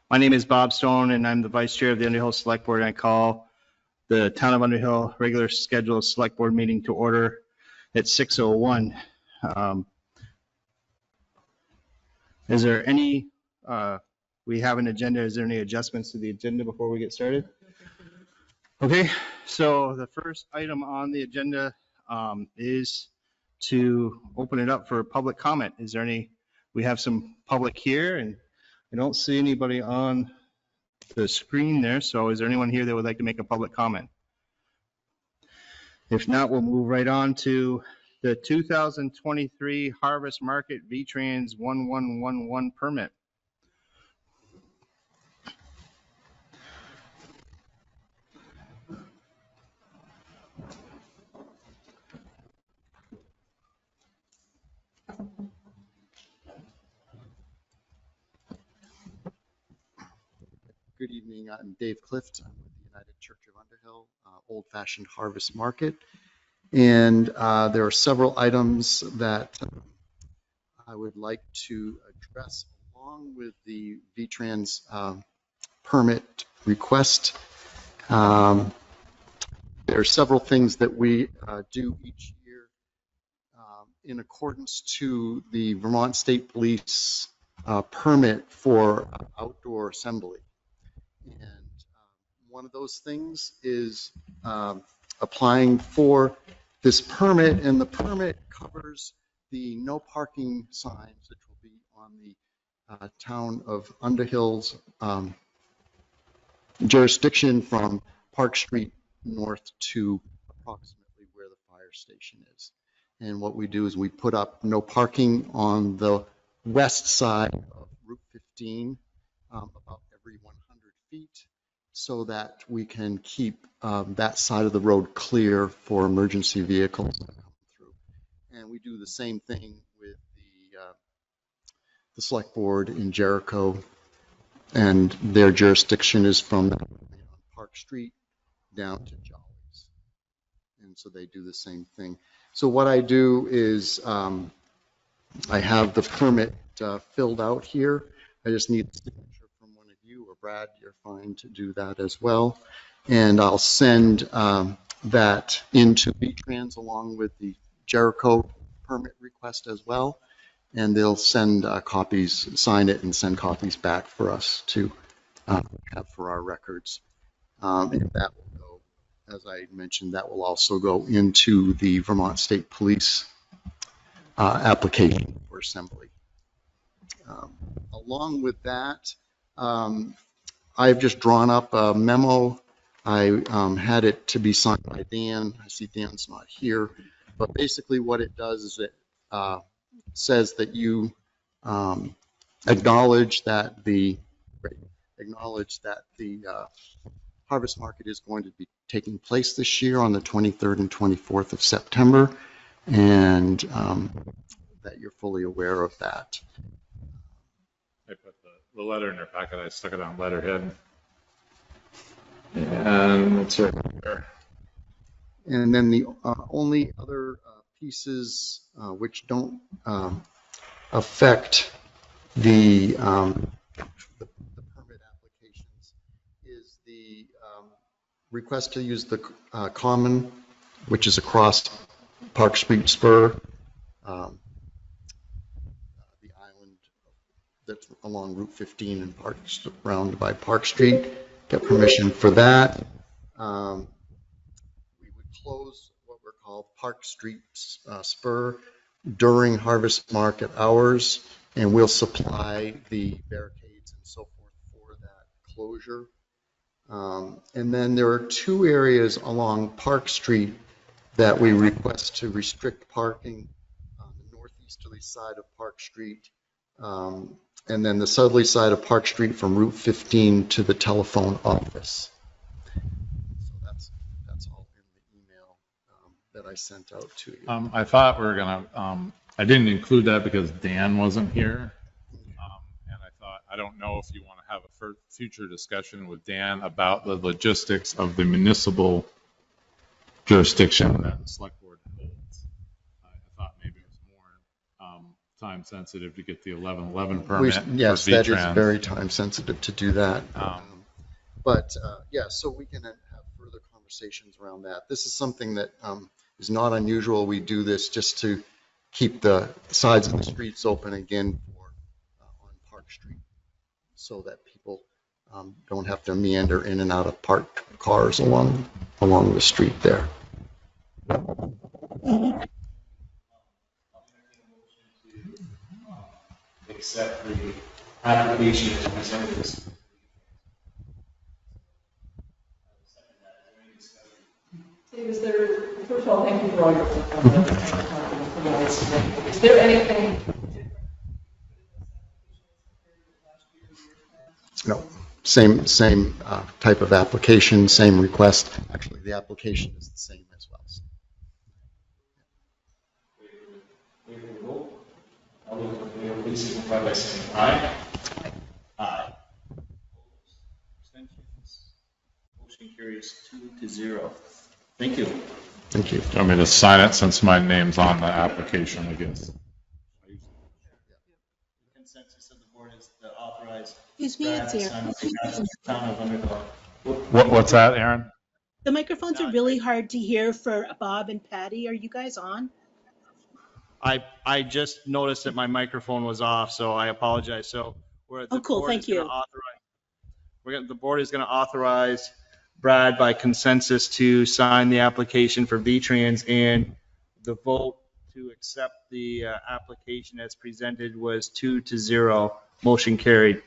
My name is Bob Stone, and I'm the Vice Chair of the Underhill Selectboard, and I call the Town of Underhill regular scheduled Select Board meeting to order at 6:01. Is there any, we have an agenda, is there any adjustments to the agenda before we get started? Okay, so the first item on the agenda is to open it up for public comment. Is there any, we have some public here, and I don't see anybody on the screen there, so is there anyone here that would like to make a public comment? If not, we'll move right on to the 2023 Harvest Market VTRANS 1111 permit. Good evening. I'm Dave Clift. I'm with the United Church of Underhill, Old Fashioned Harvest Market. And there are several items that I would like to address along with the VTRANS permit request. There are several things that we do each year in accordance to the Vermont State Police permit for outdoor assembly. And one of those things is applying for this permit, and the permit covers the no parking signs, which will be on the town of Underhill's jurisdiction from Park Street north to approximately where the fire station is. And what we do is we put up no parking on the west side of Route 15, about every 100 feet, so that we can keep that side of the road clear for emergency vehicles that come through. And we do the same thing with the select board in Jericho, and their jurisdiction is from Park Street down to Jolly's, and so they do the same thing. So what I do is I have the permit filled out here. I just need the signature from one of you, or Brad, you're fine to do that as well. And I'll send that into VTRANS along with the Jericho permit request as well. And they'll send copies, sign it and send copies back for us to have for our records. And that will go, as I mentioned, that will also go into the Vermont State Police application for assembly. Along with that, I've just drawn up a memo. I had it to be signed by Dan. I see Dan's not here, but basically what it does is it says that you acknowledge that the harvest market is going to be taking place this year on the 23rd and 24th of September, and that you're fully aware of that. I put the letter in your packet. I stuck it on letterhead. And it's right there. And then the only other pieces which don't affect the permit applications is the request to use the common, which is across Park Street Spur, the island that's along Route 15 and surrounded by Park Street. Get permission for that. We would close what we're called Park Street Spur during harvest market hours, and we'll supply the barricades and so forth for that closure. And then there are two areas along Park Street that we request to restrict parking on the northeasterly side of Park Street, and then the southerly side of Park Street from Route 15 to the telephone office. So that's all in the email that I sent out to you. I thought we were gonna, I didn't include that because Dan wasn't here. And I thought, I don't know if you want to have a future discussion with Dan about the logistics of the municipal jurisdiction that the select board holds. I thought maybe it was more time sensitive to get the 1111 permit. Yes, for that is VTRANS. very time sensitive to do that. But yeah, so we can have further conversations around that. This is something that is not unusual. We do this just to keep the sides of the streets open again for on Park Street, so that people don't have to meander in and out of parked cars along the street there. Accept the application as presented. Is there, first of all, thank you for all your Is there anything? No, same type of application, same request. Actually, the application is the same as well. All those in favor, please signify by saying aye. Aye. Abstentions? Motion carries 2-0. Thank you. Thank you. Do you want me to sign it since my name's on the application, I guess? The consensus of the board is to authorize. Excuse me, it's here. Town of Underhill. What's that, Aaron? The microphones are really hard to hear for Bob and Patty. Are you guys on? I just noticed that my microphone was off, so I apologize. So Oh, cool. Thank you. The board is going to authorize Brad by consensus to sign the application for VTRANS, and the vote to accept the application as presented was 2-0. Motion carried.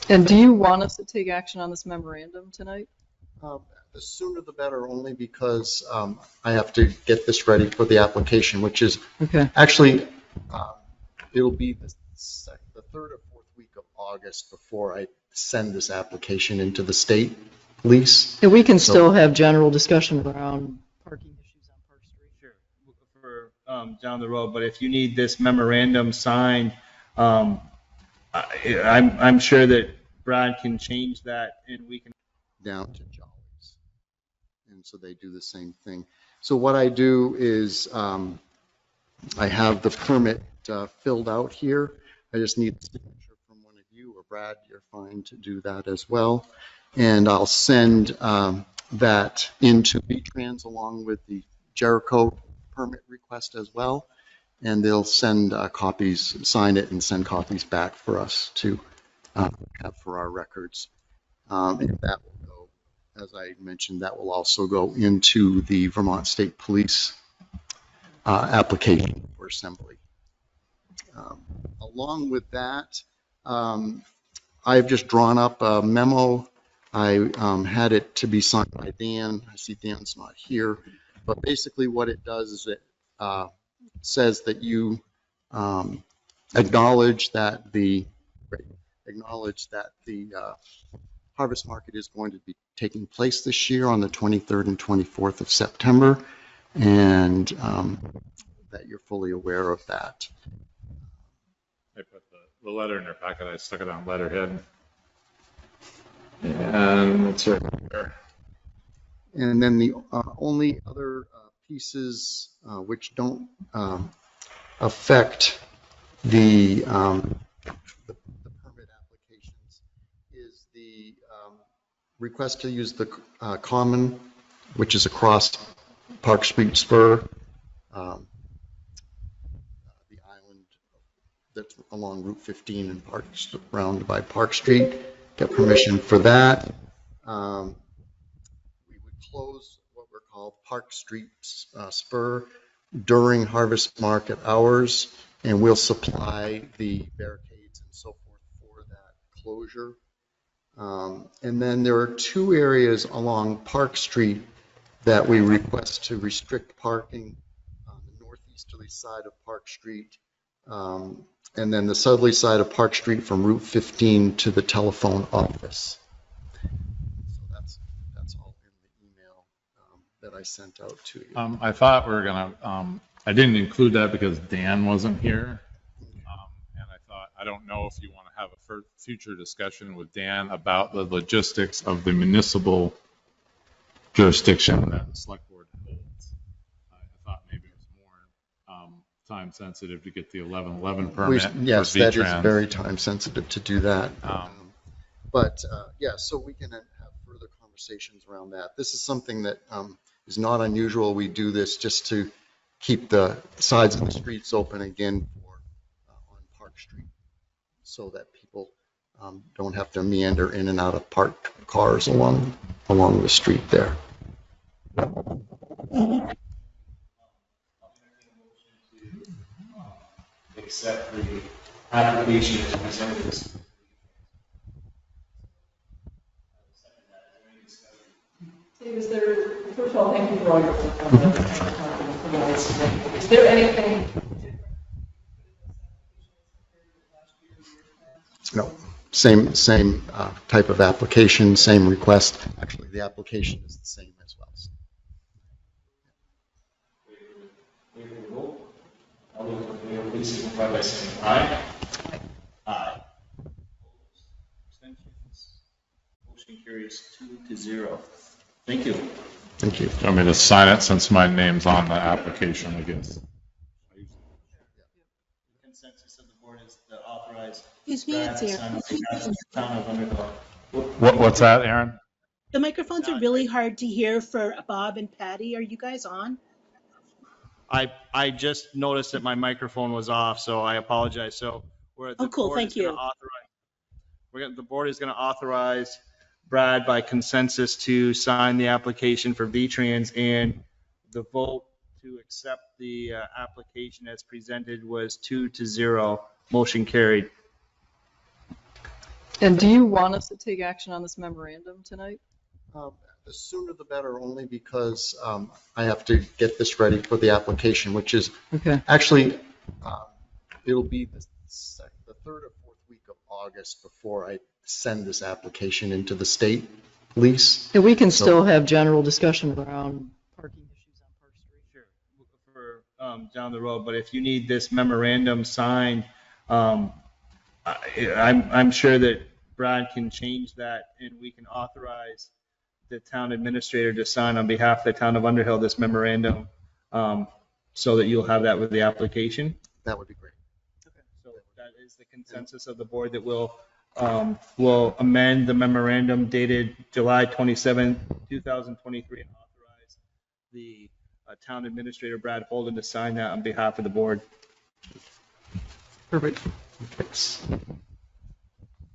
And do you want us to take action on this memorandum tonight? The sooner the better, only because I have to get this ready for the application, which is actually, it'll be the third or fourth week of August before I send this application into the state police. And we can still have general discussion around parking issues on Park Street. Sure, for down the road, but if you need this memorandum signed, I'm sure that Brad can change that and we can. Down to Jolly's. And so they do the same thing. So what I do is I have the permit filled out here. I just need the signature from one of you, or Brad, you're fine to do that as well. And I'll send that into VTRANS along with the Jericho permit request as well. And they'll send copies, sign it and send copies back for us to have for our records. And that will go, as I mentioned, that will also go into the Vermont State Police application for assembly. Along with that, I've just drawn up a memo. I had it to be signed by Dan. I see Dan's not here, but basically what it does is it says that you acknowledge that the harvest market is going to be taking place this year on the 23rd and 24th of September, and that you're fully aware of that. I put the letter in your packet. I stuck it on letterhead. And it's right there. And then the only other pieces which don't affect the permit applications is the request to use the common, which is across Park Street Spur, the island that's along Route 15 and surrounded by Park Street. Get permission for that. We would close what we're called Park Street Spur during harvest market hours, and we'll supply the barricades and so forth for that closure. And then there are two areas along Park Street that we request to restrict parking on the northeasterly side of Park Street, and then the southerly side of Park Street from Route 15 to the telephone office. So that's all in the email that I sent out to you. I thought we were going to, I didn't include that because Dan wasn't here. And I thought, I don't know if you want to have a future discussion with Dan about the logistics of the municipal jurisdiction that the select board holds. I thought maybe it was more time sensitive to get the 1111 We- permit. Yes, for that is VTRANS. very time sensitive to do that. But yeah, so we can have further conversations around that. This is something that is not unusual. We do this just to keep the sides of the streets open again for on Park Street, so that people don't have to meander in and out of parked cars along the street there. Accept the application as presented. Is there, first of all, thank you for all your work on this. Is there anything? No, same type of application, same request. Actually, the application is the same as well. All those in favor, please signify by saying aye. Aye. Abstentions? Motion carries 2-0. Thank you. Thank you. Do you want me to sign it since my name's on the application, I guess? Consensus of the board is to authorize. Excuse me, it's here. Town of Underhill. What's that, Aaron? The microphones are really hard to hear for Bob and Patty. Are you guys on? I just noticed that my microphone was off, so I apologize. So we're Oh, cool, thank you. The board is going to authorize Brad by consensus to sign the application for VTRANS, and the vote to accept the application as presented was 2-0. Motion carried. And do you want us to take action on this memorandum tonight? The sooner the better, only because I have to get this ready for the application, which is Okay. actually, it'll be the third or fourth week of August before I send this application into the state police. And we can So- still have general discussion around parking issues on Park Street. Sure, for down the road, but if you need this memorandum signed, I'm sure that Brad can change that, and we can authorize the town administrator to sign on behalf of the town of Underhill this memorandum, so that you'll have that with the application. That would be great. So that is the consensus of the board, that will amend the memorandum dated July 27, 2023, and authorize the town administrator, Brad Holden, to sign that on behalf of the board. Perfect. Thanks. Is there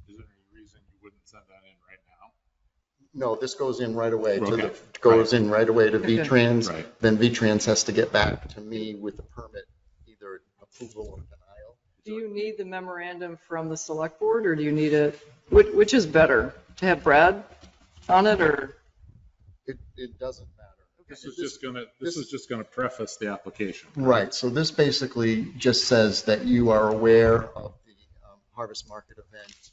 any reason you wouldn't send that in right now? No, this goes in right away to Okay. goes in right away to Okay. VTRANS. Right. Then VTRANS has to get back to me with the permit, either approval or denial. Do you need the memorandum from the select board, or do you need it, which is better, to have Brad on it, or? It doesn't matter. This is just gonna preface the application. Right, so this basically just says that you are aware of the harvest market event,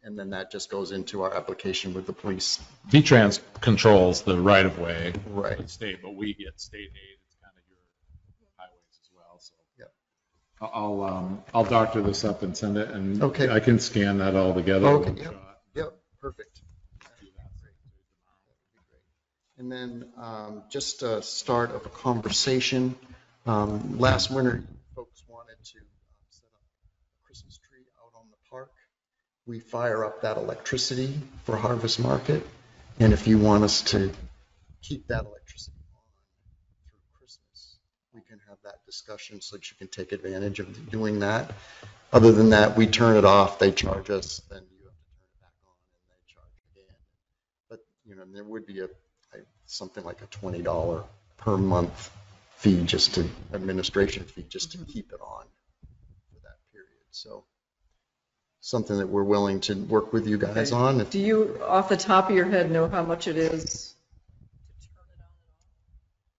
and then that just goes into our application with the police. VTRANS controls the right of way Right. of the state, but we get state aid. It's kind of your highways as well. So Yeah. I'll doctor this up and send it, and Okay. I can scan that all together. Okay, in one yep. shot. Yep, perfect. Do that tomorrow. And then just a start of a conversation. Last winter, folks wanted to set up a Christmas tree out on the park. We fire up that electricity for Harvest Market. And if you want us to keep that electricity on through Christmas, we can have that discussion so that you can take advantage of doing that. Other than that, we turn it off, they charge us, then you have to turn it back on and they charge again. But, there would be something like a $20 per month fee, administration fee, just to keep it on for that period. So something that we're willing to work with you guys on. Do you, off the top of your head, know how much it is?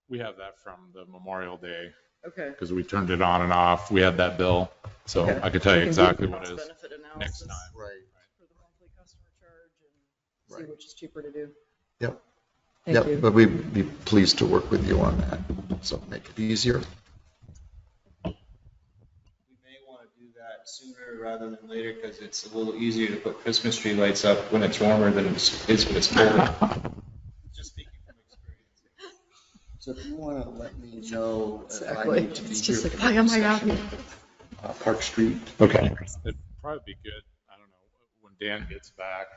We have that from the Memorial Day, Okay. because we turned it on and off. We had that bill, so Okay. I could tell you We can do exactly the what it is cost-benefit next analysis time. Right. For the monthly customer charge and see Right. which is cheaper to do. Yep. Thank Yep. you. But we'd be pleased to work with you on that. So make it easier. We may want to do that sooner rather than later, because it's a little easier to put Christmas tree lights up when it's warmer than it is when it's colder. Just speaking from experience. So if you want to let me know if I Exactly. need to be It's here just like, for hi, I'm discussion, Park Street. Okay. It'd probably be good, I don't know, when Dan gets back,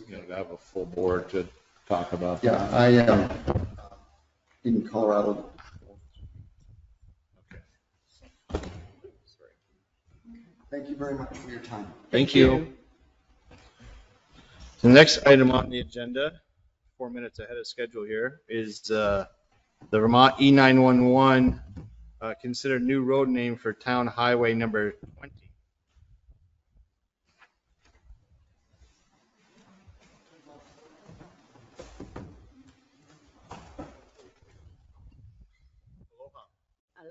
to have a full board to talk about Yeah, that. I am in Colorado. Okay. Thank you very much for your time. Thank you. The next item on the agenda, 4 minutes ahead of schedule here, is the Vermont E911, consider new road name for town highway number 20.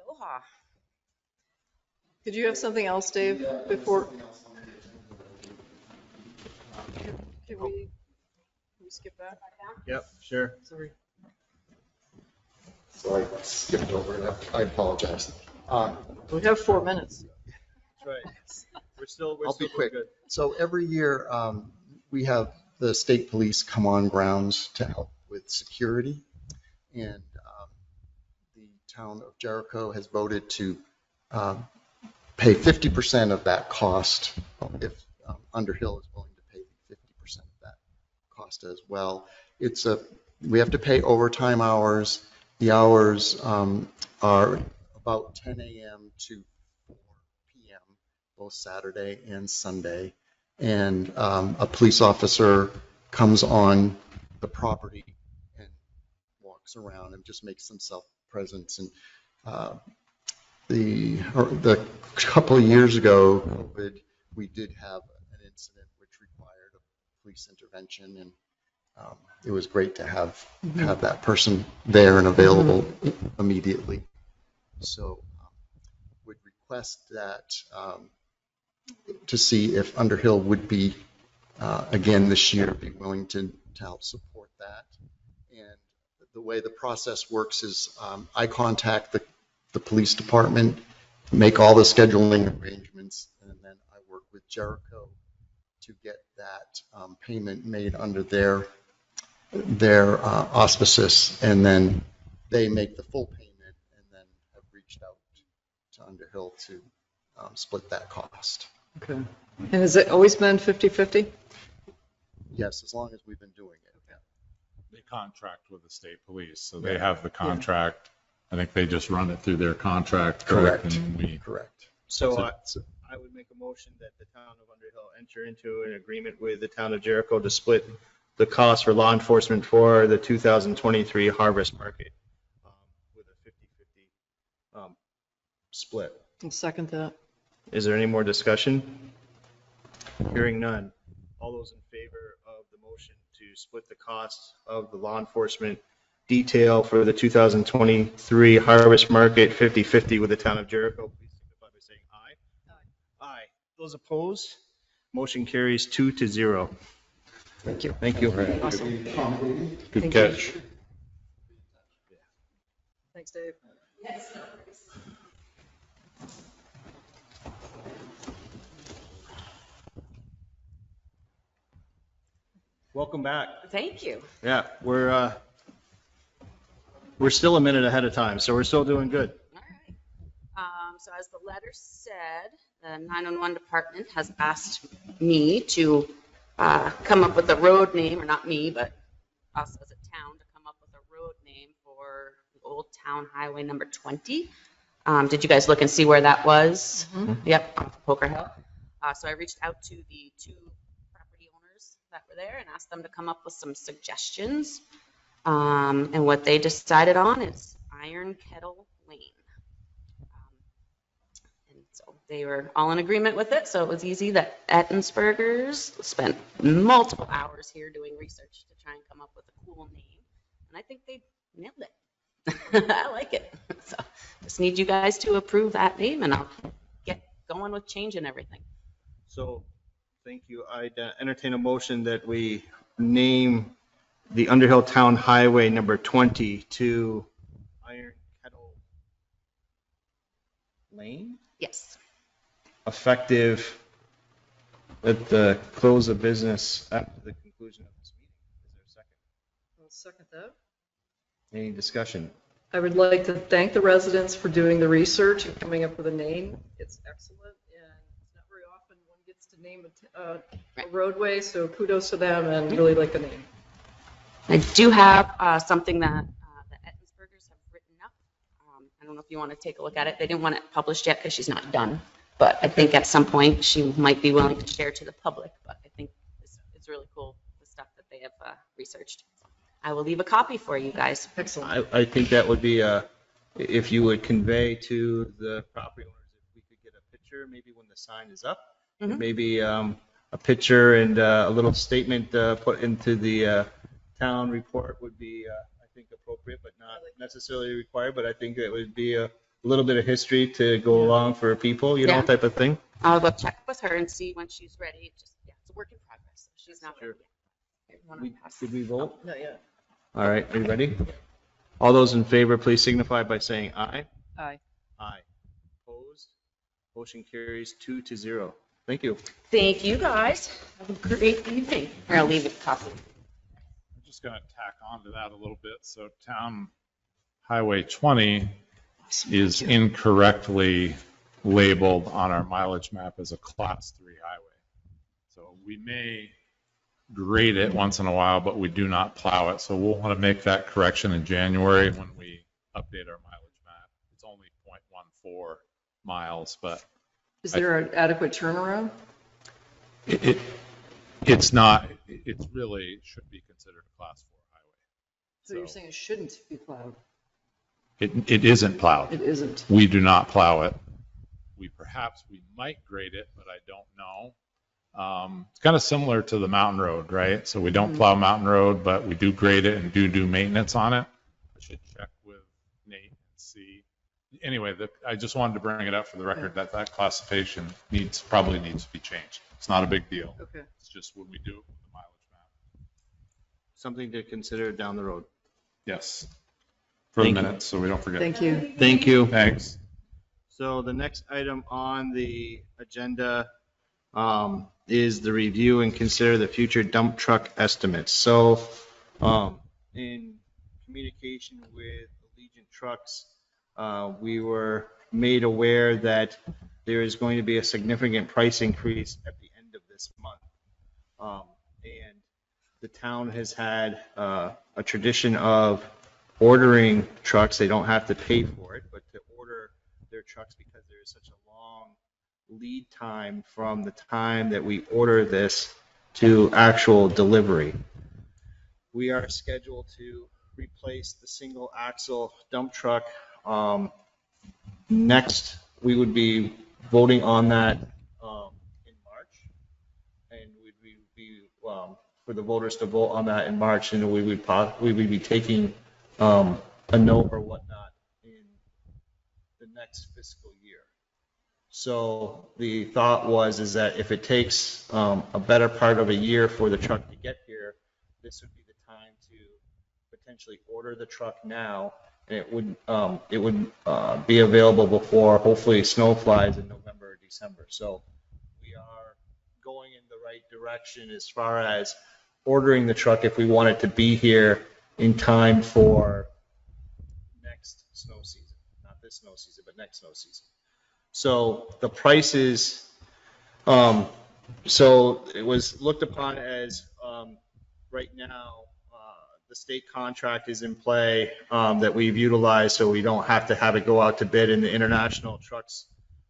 Aloha. Did you have something else, Dave, before? Can we skip that? Yep, sure. Sorry. So I skipped over it. I apologize. We have 4 minutes. That's right. We're still I'll be doing quick. good. So every year, we have the state police come on grounds to help with security. And the town of Jericho has voted to pay 50% of that cost if Underhill is willing to pay 50% of that cost as well. We have to pay overtime hours. The hours are about 10 a.m. to 4 p.m. both Saturday and Sunday. And a police officer comes on the property and walks around and just makes himself present. And the couple of years ago, COVID, we did have an incident which required a police intervention, and it was great to have that person there and available immediately. So would request that to see if Underhill would be, again this year, be willing to help support that. And the way the process works is I contact the police department, make all the scheduling arrangements, and then I work with Jericho to get that payment made under their auspices, and then they make the full payment, and then have reached out to Underhill to split that cost. Okay. And has it always been 50-50? Yes, as long as we've been doing it. Yeah. They contract with the state police, so they have the contract. I think they just run it through their contract. Correct. And Correct. So I would make a motion that the town of Underhill enter into an agreement with the town of Jericho to split the cost for law enforcement for the 2023 harvest market with a 50-50 split. I'll second that. Is there any more discussion? Hearing none. All those in favor of the motion to split the cost of the law enforcement detail for the 2023 harvest market 50-50 with the town of Jericho, please signify by saying aye. Aye. Aye. Those opposed? Motion carries 2-0. Thank you. Thank you. Awesome. good Thank catch. Thanks, Dave. Welcome back. Thank you. Yeah, we're still a minute ahead of time, so we're still doing good. All right. So as the letter said, the 911 department has asked me to come up with a road name, or not me, but us as a town to come up with a road name for the Old Town Highway number 20. Did you guys look and see where that was? Yep, off Poker Hill. So I reached out to the two property owners that were there and asked them to come up with some suggestions. And what they decided on is Iron Kettle Lane. And so they were all in agreement with it, so it was easy. That Ettensbergers spent multiple hours here doing research to try and come up with a cool name, and I think they nailed it. I like it. So just need you guys to approve that name, and I'll get going with changing everything. So, thank you. I'd entertain a motion that we name the Underhill Town Highway number 20 to Iron Kettle Lane, Yes. effective at the close of business after the conclusion of this meeting. Is there a second? I'll second that. Any discussion? I would like to thank the residents for doing the research and coming up with a name. It's excellent, and it's not very often one gets to name a roadway, so kudos to them, and really like the name. I do have something that the Ettensbergers have written up. I don't know if you want to take a look at it. They didn't want it published yet because she's not done. But I think at some point she might be willing to share to the public. But I think it's really cool, the stuff that they have researched. I will leave a copy for you guys. Excellent. I think that would be, if you would convey to the property owners, if we could get a picture, maybe when the sign is up, maybe a picture and a little statement put into the town report would be, I think, appropriate, but not necessarily required. But I think it would be a little bit of history to go along for people, type of thing. I'll go check with her and see when she's ready. It's a work in progress. She's not ready yet. Did we vote? Not yet. All right, are you ready? All those in favor, please signify by saying aye. Aye. Aye. Opposed? Motion carries 2-0. Thank you. Thank you, guys. Have a great evening. Here, I'll leave it a copy. I'm just going to tack on to that a little bit. So Town Highway 20 is incorrectly labeled on our mileage map as a Class 3 highway. So we may grade it once in a while, but we do not plow it. So we'll want to make that correction in January when we update our mileage map. It's only 0.14 miles, but Is there an adequate turnaround? it's not. It really should be considered a Class 4 highway. So you're saying it shouldn't be plowed? It isn't plowed. It isn't. We do not plow it. We might grade it, but I don't know. It's kind of similar to the mountain road, right? So we don't plow mountain road, but we do grade it and do maintenance on it. I should check with Nate and see. Anyway, I just wanted to bring it up for the record that classification probably needs to be changed. It's not a big deal. Okay. It's just when we do it with the mileage map. Something to consider down the road. Yes. For the minutes, so we don't forget. Thank you. Thank you. Thanks. So the next item on the agenda is the review and consider the future dump truck estimates. So in communication with Allegiant Trucks, we were made aware that there is going to be a significant price increase at the end of this month. And the town has had a tradition of ordering trucks. They don't have to pay for it, but to order their trucks because there is such a long lead time from the time that we order this to actual delivery. We are scheduled to replace the single axle dump truck. Next, we would be voting on that in March, and we'd be for the voters to vote on that in March, and we would be taking a note or whatnot in the next fiscal year. So the thought is that if it takes a better part of a year for the truck to get here, this would be the time to potentially order the truck now, and it would be available before hopefully snow flies in November or December. So we are going in the right direction as far as ordering the truck if we want it to be here in time for next snow season, not this snow season, but next snow season. So the prices, so it was looked upon as right now, the state contract is in play that we've utilized, so we don't have to have it go out to bid, and the international trucks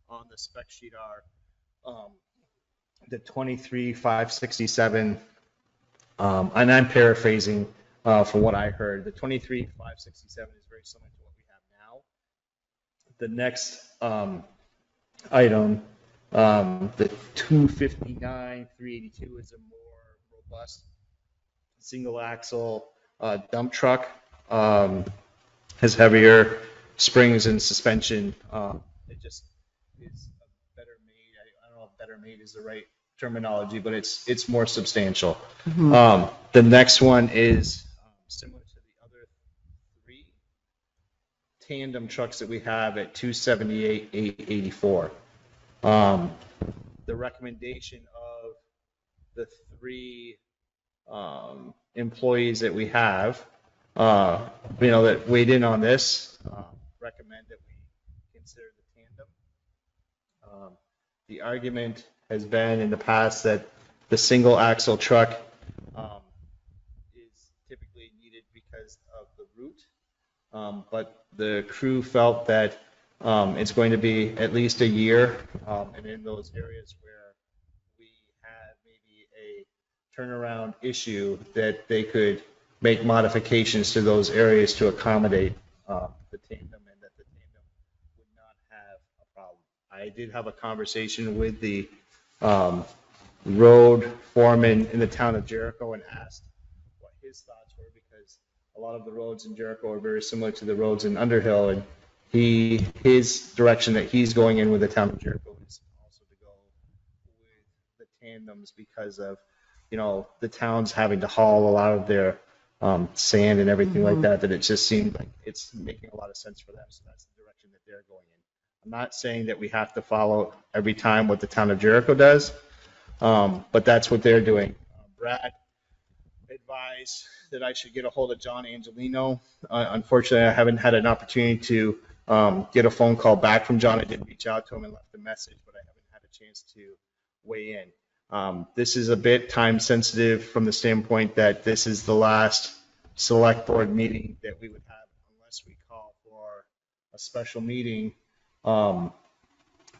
on the spec sheet are the 23,567, and I'm paraphrasing from what I heard. The 23,567 is very similar to what we have now. The next item, the 259,382 is a more robust single axle dump truck. Has heavier springs and suspension. It just is a better made. I don't know if better made is the right terminology, but it's more substantial. The next one is similar to the other three tandem trucks that we have at 278,884. The recommendation of the three employees that we have that weighed in on this, recommend that we consider the tandem. The argument has been in the past that the single axle truck is typically needed because of the route, but the crew felt that it's going to be at least a year, and in those areas where we had maybe a turnaround issue, that they could make modifications to those areas to accommodate the tandem, and that the tandem would not have a problem. I did have a conversation with the road foreman in the town of Jericho and asked what his thoughts were, because a lot of the roads in Jericho are very similar to the roads in Underhill, and his direction that he's going in with the town of Jericho is also to go with the tandems because of, the towns having to haul a lot of their sand and everything like that, that it just seemed like it's making a lot of sense for them. So that's the direction that they're going in. I'm not saying that we have to follow every time what the town of Jericho does, but that's what they're doing. Brad advised that I should get a hold of John Angelino. Unfortunately, I haven't had an opportunity to get a phone call back from John. I did reach out to him and left a message, but I haven't had a chance to weigh in. This is a bit time sensitive from the standpoint that this is the last select board meeting that we would have unless we call for a special meeting to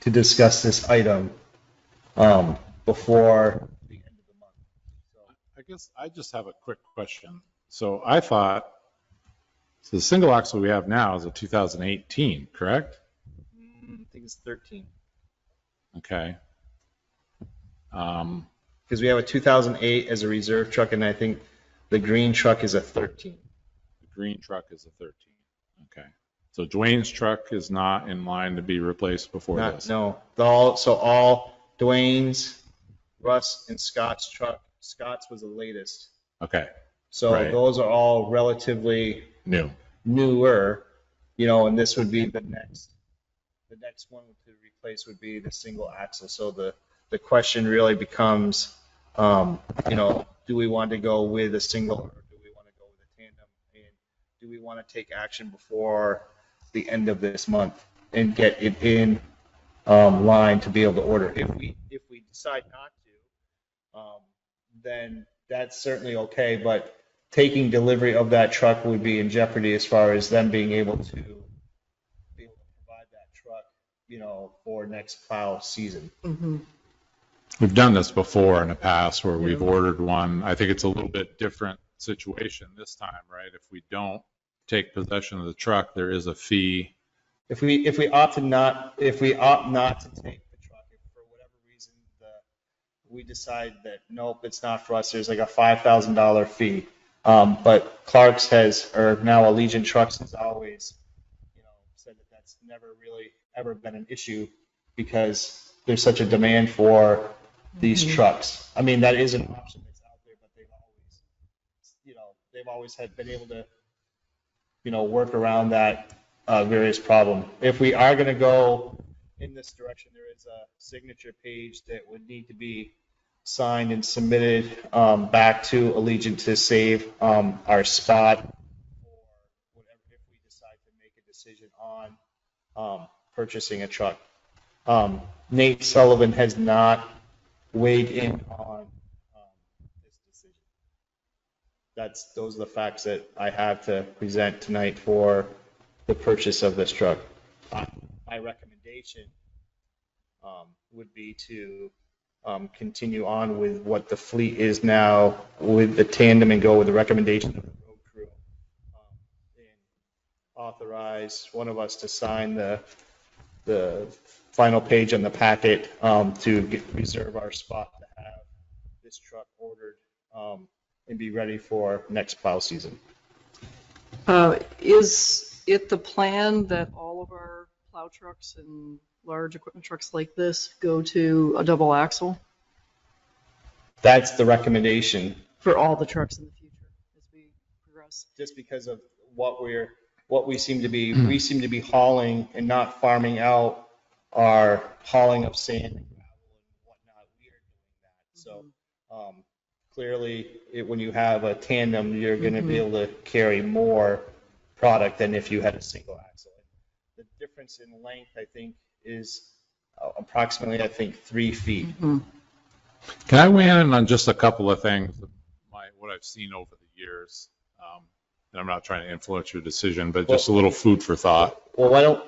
discuss this item before the end of the month. So, I guess I just have a quick question. So I thought, so the single axle we have now is a 2018, correct? I think it's 13. Okay. Because we have a 2008 as a reserve truck, and I think the green truck is a 13. The green truck is a 13. Okay. So Dwayne's truck is not in line to be replaced before this? No. All Dwayne's, Russ, and Scott's truck. Scott's was the latest. Okay. So Right. those are all relatively newer, and this would be the next. The next one to replace would be the single axle. So the question really becomes, do we want to go with a single or do we want to go with a tandem? And do we want to take action before the end of this month and get it in line to be able to order? If we decide not to, then that's certainly okay. But taking delivery of that truck would be in jeopardy as far as them being able to provide that truck, for next plow season. We've done this before in the past where we've ordered one. I think it's a little bit different situation this time, right? If we don't take possession of the truck, there is a fee. If we opt not to take the truck, if for whatever reason we decide that nope, it's not for us, there's like a $5,000 fee. But Clark's or now Allegiant Trucks has always, said that that's never really ever been an issue because there's such a demand for these trucks. I mean, that is an option that's out there, but they've always been able to, work around that various problem. If we are going to go in this direction, there is a signature page that would need to be signed and submitted back to Allegiant to save our spot or whatever if we decide to make a decision on purchasing a truck. Nate Sullivan has not weighed in on this decision. Those are the facts that I have to present tonight for the purchase of this truck. My recommendation would be to continue on with what the fleet is now with the tandem and go with the recommendation of the road crew and authorize one of us to sign the final page on the packet to reserve our spot to have this truck ordered and be ready for next plow season. Is it the plan that all of our plow trucks and large equipment trucks like this go to a double axle? That's the recommendation. For all the trucks in the future as we progress? Just because of what we seem to be hauling and not farming out our hauling of sand and gravel and whatnot. We are doing that. So clearly, when you have a tandem, you're going to be able to carry more product than if you had a single axle. The difference in length, I think, is approximately, 3 feet. Can I weigh in on just a couple of things, what I've seen over the years? And I'm not trying to influence your decision, but just a little food for thought. Well, why don't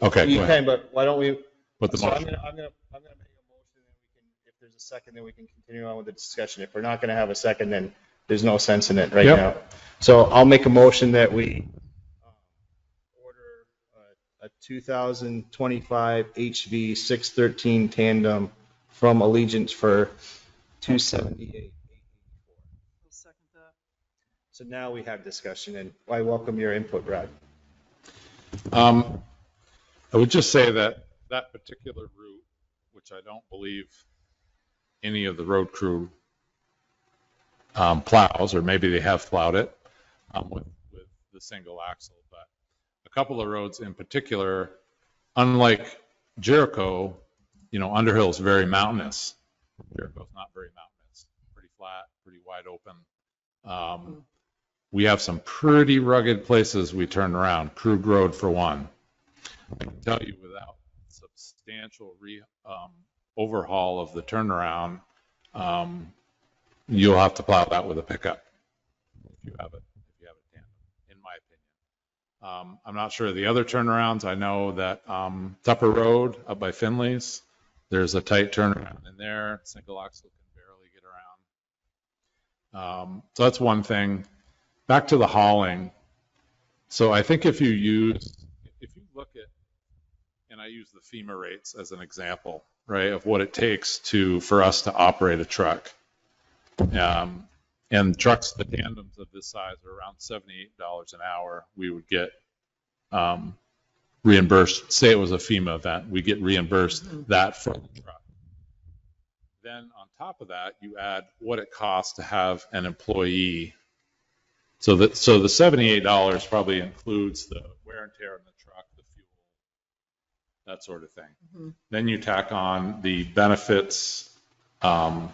Okay, you go ahead. can, but why don't we? Put the So motion. I'm gonna make a motion, and we can, if there's a second, then we can continue on with the discussion. If we're not gonna have a second, then there's no sense in it right Yep. now. So I'll make a motion that we order a 2025 HV 613 tandem from Allegiance for $278,884. I'll second that. So now we have discussion, and I welcome your input, Brad. I would just say that that particular route, which I don't believe any of the road crew plows, or maybe they have plowed it with the single axle, but a couple of roads in particular, unlike Jericho, Underhill is very mountainous. Jericho's not very mountainous, pretty flat, pretty wide open. We have some pretty rugged places we turn around, Krug Road for one. I can tell you without substantial overhaul of the turnaround, you'll have to plow that with a pickup if you have a tandem, in my opinion. I'm not sure of the other turnarounds. I know that Tupper Road up by Finley's, there's a tight turnaround in there. Single axle can barely get around. So that's one thing. Back to the hauling. So I think if you look at, and I use the FEMA rates as an example, right, of what it takes for us to operate a truck. And trucks, the tandems of this size are around $78 an hour. We would get reimbursed, say it was a FEMA event, we get reimbursed that for the truck. Then on top of that, you add what it costs to have an employee. So the $78 probably includes the wear and tear in the truck, the fuel, that sort of thing. Then you tack on the benefits, what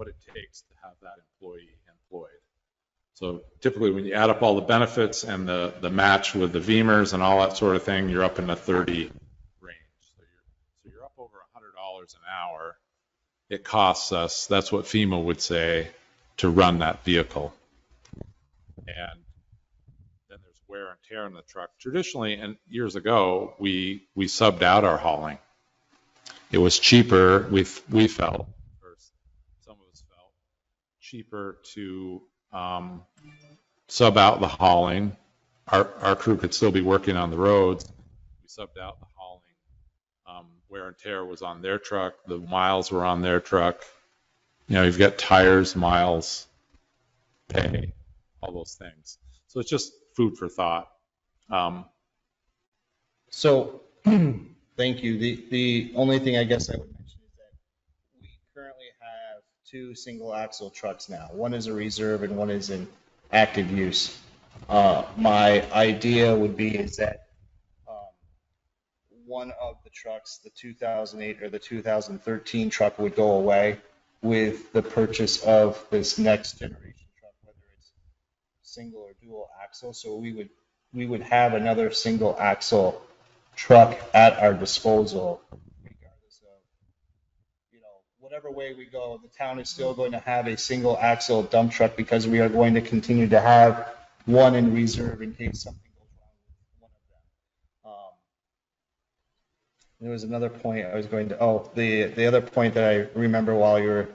it takes to have that employee employed. So typically when you add up all the benefits and the match with the VEMRs and all that sort of thing, you're up in the 30 range. So you're up over $100 an hour. It costs us, that's what FEMA would say, to run that vehicle. And then there's wear and tear in the truck. Traditionally, and years ago, we subbed out our hauling. It was cheaper, we felt, or some of us felt, cheaper to sub out the hauling. Our crew could still be working on the roads. We subbed out the hauling. Wear and tear was on their truck. The miles were on their truck. You've got tires, miles, pay, all those things. So it's just food for thought. So, thank you. The only thing I guess I would mention is that we currently have 2 single axle trucks now. One is a reserve and one is in active use. My idea would be is that one of the trucks, the 2008 or the 2013 truck, would go away with the purchase of this next generation truck, whether it's single or dual axle. So we would have another single axle truck at our disposal, regardless of, whatever way we go. The town is still going to have a single axle dump truck because we are going to continue to have one in reserve in case something goes wrong with one of them. There was another point I was going to, the other point that I remember while you were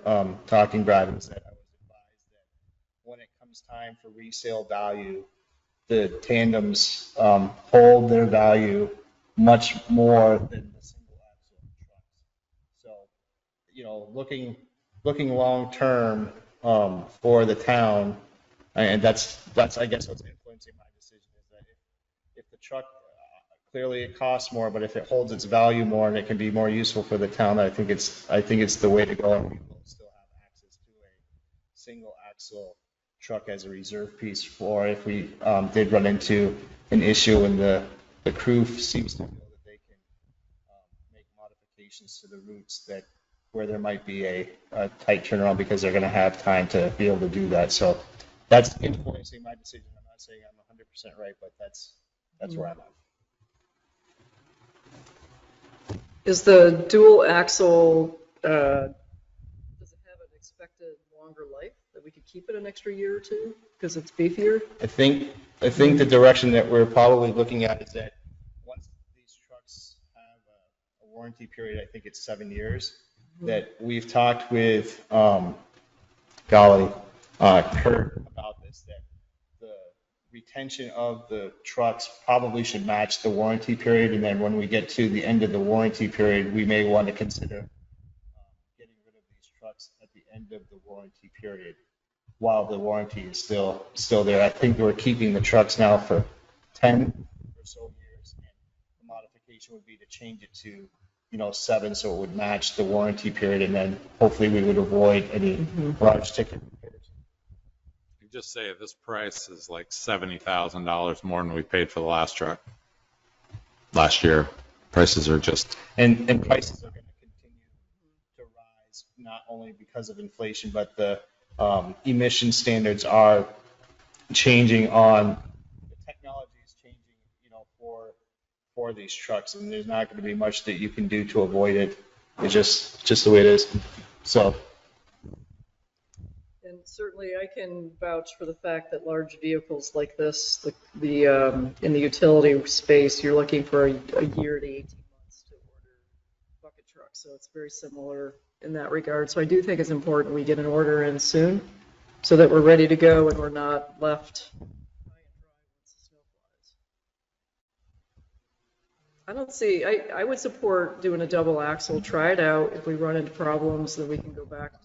talking, Brad, was that I was advised that when it comes time for resale value, the tandems hold their value much more than the single axle trucks. So, looking long term for the town, and that's I guess what's influencing my decision is that if the truck, clearly it costs more, but if it holds its value more and it can be more useful for the town, I think it's the way to go, and we will still have access to a single axle truck as a reserve piece for if we did run into an issue and the crew seems to feel that they can make modifications to the routes that where there might be a tight turnaround because they're going to have time to be able to do that. So that's influencing my decision. I'm not saying I'm 100% right, but that's where I'm at. Is the dual axle, does it have an expected longer life that we could keep it an extra year or two because it's beefier? I think the direction that we're probably looking at is that once these trucks have a warranty period, I think it's 7 years, that we've talked with, Kurt about this, that the retention of the trucks probably should match the warranty period. And then when we get to the end of the warranty period, we may want to consider getting rid of these trucks at the end of the warranty period while the warranty is still there. I think we're keeping the trucks now for 10 or so years. And the modification would be to change it to 7, so it would match the warranty period, and then hopefully we would avoid any large ticket repairs. You just say this price is like $70,000 more than we paid for the last truck last year. Prices are just And prices are going to continue to rise, not only because of inflation, but the emission standards are changing the technology is changing, for these trucks, and there's not going to be much that you can do to avoid it. It's just the way it is. So. And certainly I can vouch for the fact that large vehicles like this, in the utility space, you're looking for a year to 18 months to order bucket trucks. So it's very similar in that regard. So I do think it's important we get an order in soon so that we're ready to go and we're not left high and dry once the snow flies. I don't see, I would support doing a double axle, try it out. If we run into problems, then we can go back to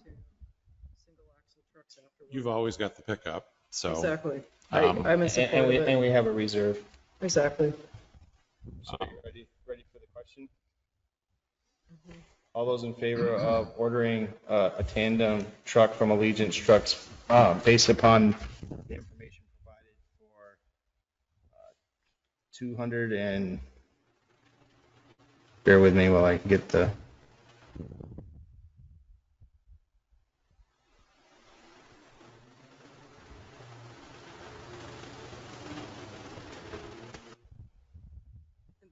single axle trucks afterwards. you've always got the pickup, so Exactly. Um, I'm in support of it. And we have a reserve. Exactly. So are you ready for the question? All those in favor of ordering a tandem truck from Allegiance Trucks based upon the information provided for 200 and, bear with me while I get the. And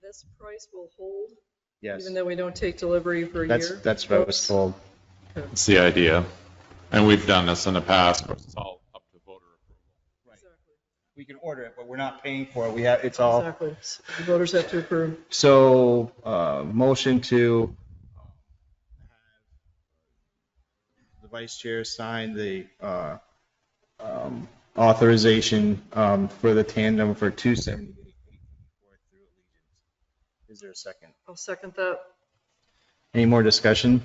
this price will hold, Yes, even though we don't take delivery for a year? that's what I was told. it's the idea. And we've done this in the past. Of course, it's all up to voter approval. Exactly. We can order it, but we're not paying for it. It's all. Exactly. The voters have to approve. So, motion to have the vice chair sign the authorization for the tandem for 278 through Allegiance. Is there a second? I'll second that. Any more discussion?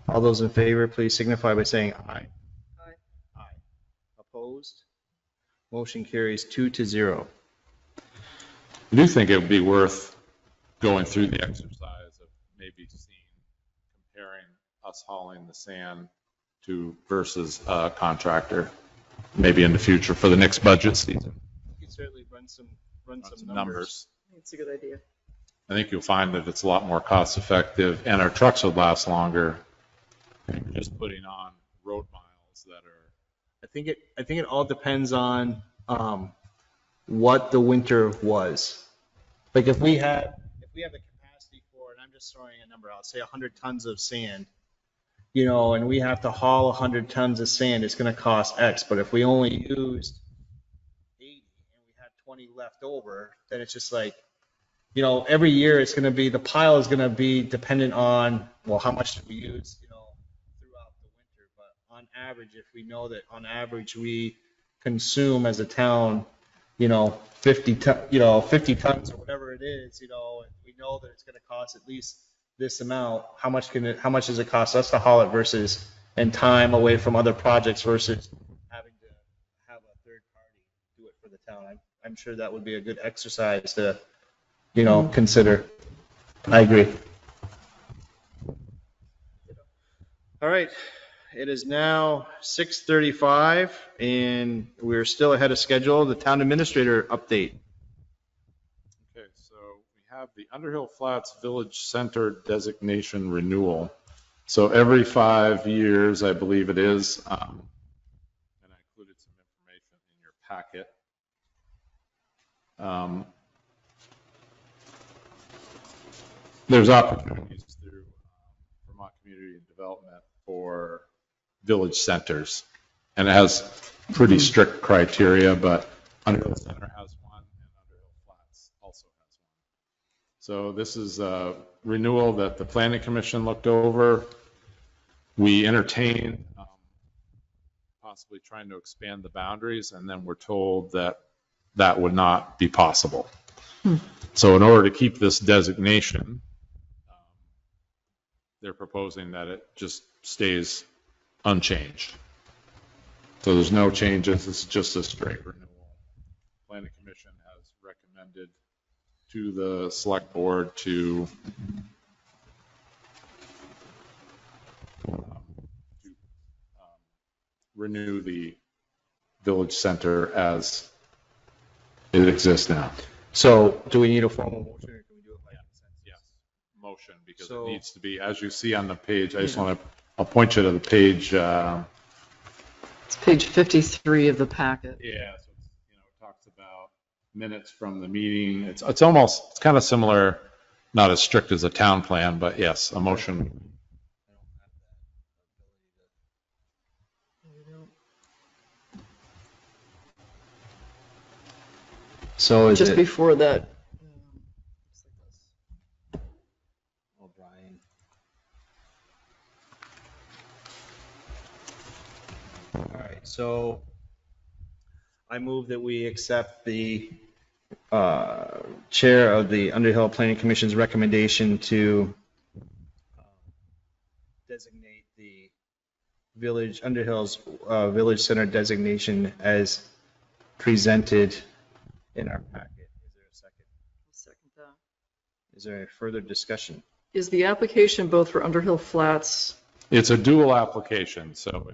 All those in favor, please signify by saying aye. Aye. Aye. Opposed? Motion carries 2-0. I do think it would be worth going through the exercise of maybe comparing us hauling the sand to versus a contractor, maybe in the future for the next budget season. You can certainly run some Numbers. It's a good idea. I think you'll find that it's a lot more cost effective and our trucks would last longer than just putting on road miles that are. I think it all depends on what the winter was. Like if we have the capacity for, and I'm just throwing a number out, say 100 tons of sand, and we have to haul 100 tons of sand, it's going to cost X. But if we only used 80 and we had 20 left over, then it's just like, every year it's going to be, the pile is going to be dependent on, well, how much do we use, throughout the winter. But on average, if we know that on average we consume as a town, 50 tons or whatever it is, and we know that it's going to cost at least this amount, how much does it cost us to haul it versus, and time away from other projects versus having to have a third party do it for the town. I'm sure that would be a good exercise to, consider. I agree. All right. It is now 6:35 and we're still ahead of schedule. The town administrator update. Okay, so we have the Underhill Flats Village Center designation renewal. So every 5 years, I believe it is, and I included some information in your packet. There's opportunities through Vermont Community Development for village centers, and it has pretty strict criteria, but Underhill Center has one, and Underhill Flats also has one. So this is a renewal that the Planning Commission looked over. We entertained possibly trying to expand the boundaries, and then we're told that that would not be possible. So in order to keep this designation, they're proposing that it just stays unchanged. So there's no changes. It's just a straight renewal. Planning Commission has recommended to the Select Board to renew the village center as it exists now. So do we need a formal motion, or can we do it by consensus? Yes, motion, because So- it needs to be, as you see on the page, I just want to, I'll point you to the page. It's page 53 of the packet. Yeah, so it's, it talks about minutes from the meeting. It's almost, it's kind of similar, not as strict as a town plan, but yes, a motion. So is Just it? before that. O'Brien. All right, so I move that we accept the chair of the Underhill Planning Commission's recommendation to designate the village, Underhill's village center designation as presented in our packet. Is there a second? Second that. Is there further discussion? Is the application both for Underhill Flats? It's a dual application, so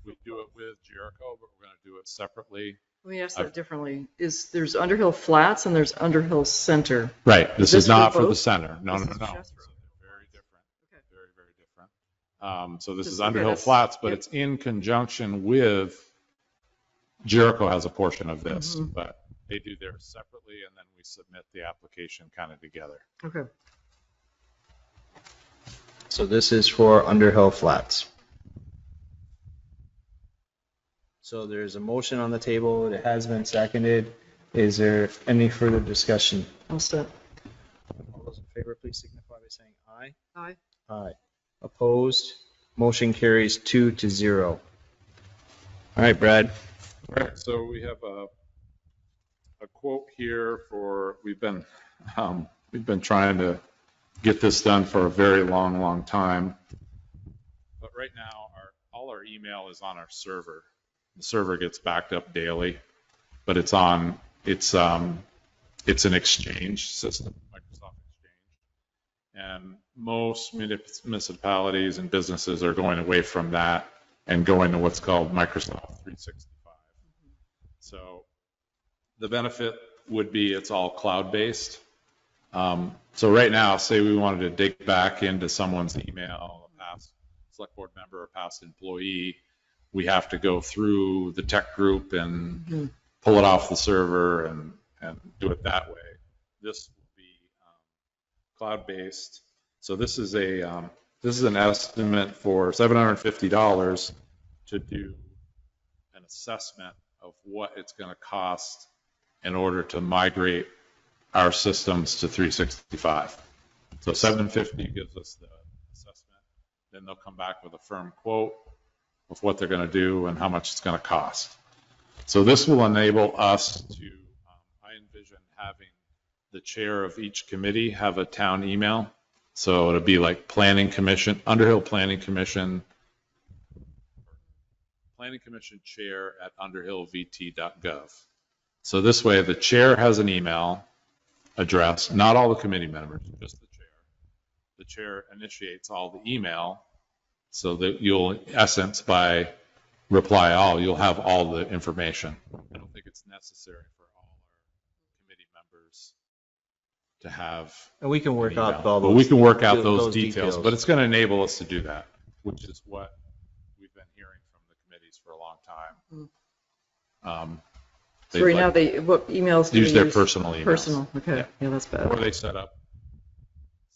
we do it with Jericho, but we're going to do it separately. Let me ask that differently. There's Underhill Flats and there's Underhill Center. Right, this Is is this for not for the both? center. No, This no, is no. just for- Very different. Okay. Very, very different. So this Just- is okay, Underhill that's- Flats, but yep. it's in conjunction with, Jericho has a portion of this, Mhm. but they do theirs separately, and then we submit the application kind of together. Okay. So this is for Underhill Flats. So there's a motion on the table. It has been seconded. Is there any further discussion? All set. All those in favor, please signify by saying aye. Aye. Aye. Opposed? Motion carries 2-0. All right, Brad. All right, so we have a quote here for, we've been trying to get this done for a very long, long time. But right now, all our email is on our server. The server gets backed up daily, but it's an exchange system, Microsoft Exchange. And most municipalities and businesses are going away from that and going to what's called Microsoft 365. So the benefit would be it's all cloud-based. So right now, say we wanted to dig back into someone's email, a past select board member or past employee, we have to go through the tech group and pull it off the server and do it that way. This will be cloud-based. So this is an estimate for $750 to do an assessment of what it's going to cost in order to migrate our systems to 365. So $750 gives us the assessment. Then they'll come back with a firm quote of what they're going to do and how much it's going to cost. So this will enable us to, I envision having the chair of each committee have a town email. So it'll be like Planning Commission, Underhill Planning Commission, Planning Commission chair at underhillvt.gov. So this way the chair has an email address, not all the committee members, just the chair. The chair initiates all the email so that you'll, in essence, by reply all, you'll have all the information. I don't think it's necessary for all our committee members to have. And we can work an email. out all But those. we can work out those those details, but it's going to enable us to do that. which is what we've been hearing from the committees for a long time. So right now, what emails do use they their use? personal emails. Personal, okay. Yeah, that's bad. Or they set up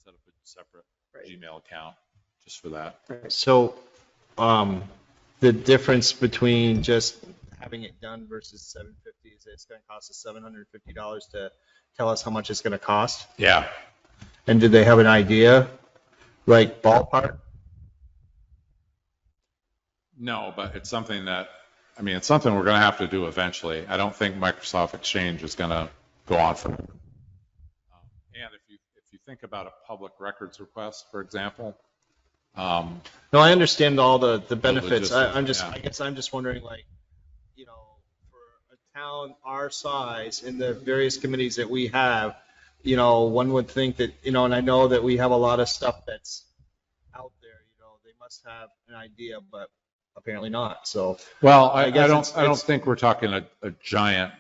a separate Right. Gmail account just for that. So, the difference between just having it done versus 750 is that it's going to cost us $750 to tell us how much it's going to cost. Yeah. And did they have an idea, like ballpark? No, but it's something that, I mean, it's something we're going to have to do eventually. I don't think Microsoft Exchange is going to go on forever. And if you think about a public records request, for example. No, I understand all the benefits. I guess I'm just wondering, like, you know, for a town our size and the various committees that we have, you know, one would think that, you know, and I know that we have a lot of stuff that's out there, you know, they must have an idea, but apparently not. So, Well, I I guess don't think we're talking a giant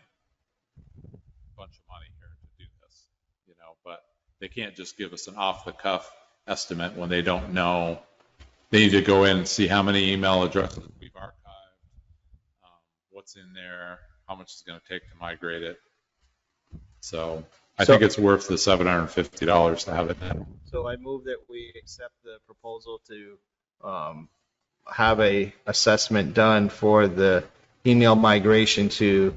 bunch of money here to do this, you know, but they can't just give us an off the cuff estimate when they don't know. They need to go in and see how many email addresses we've archived, what's in there, how much it's going to take to migrate it. So I think it's worth the $750 to have it done. So I move that we accept the proposal to have a assessment done for the email migration to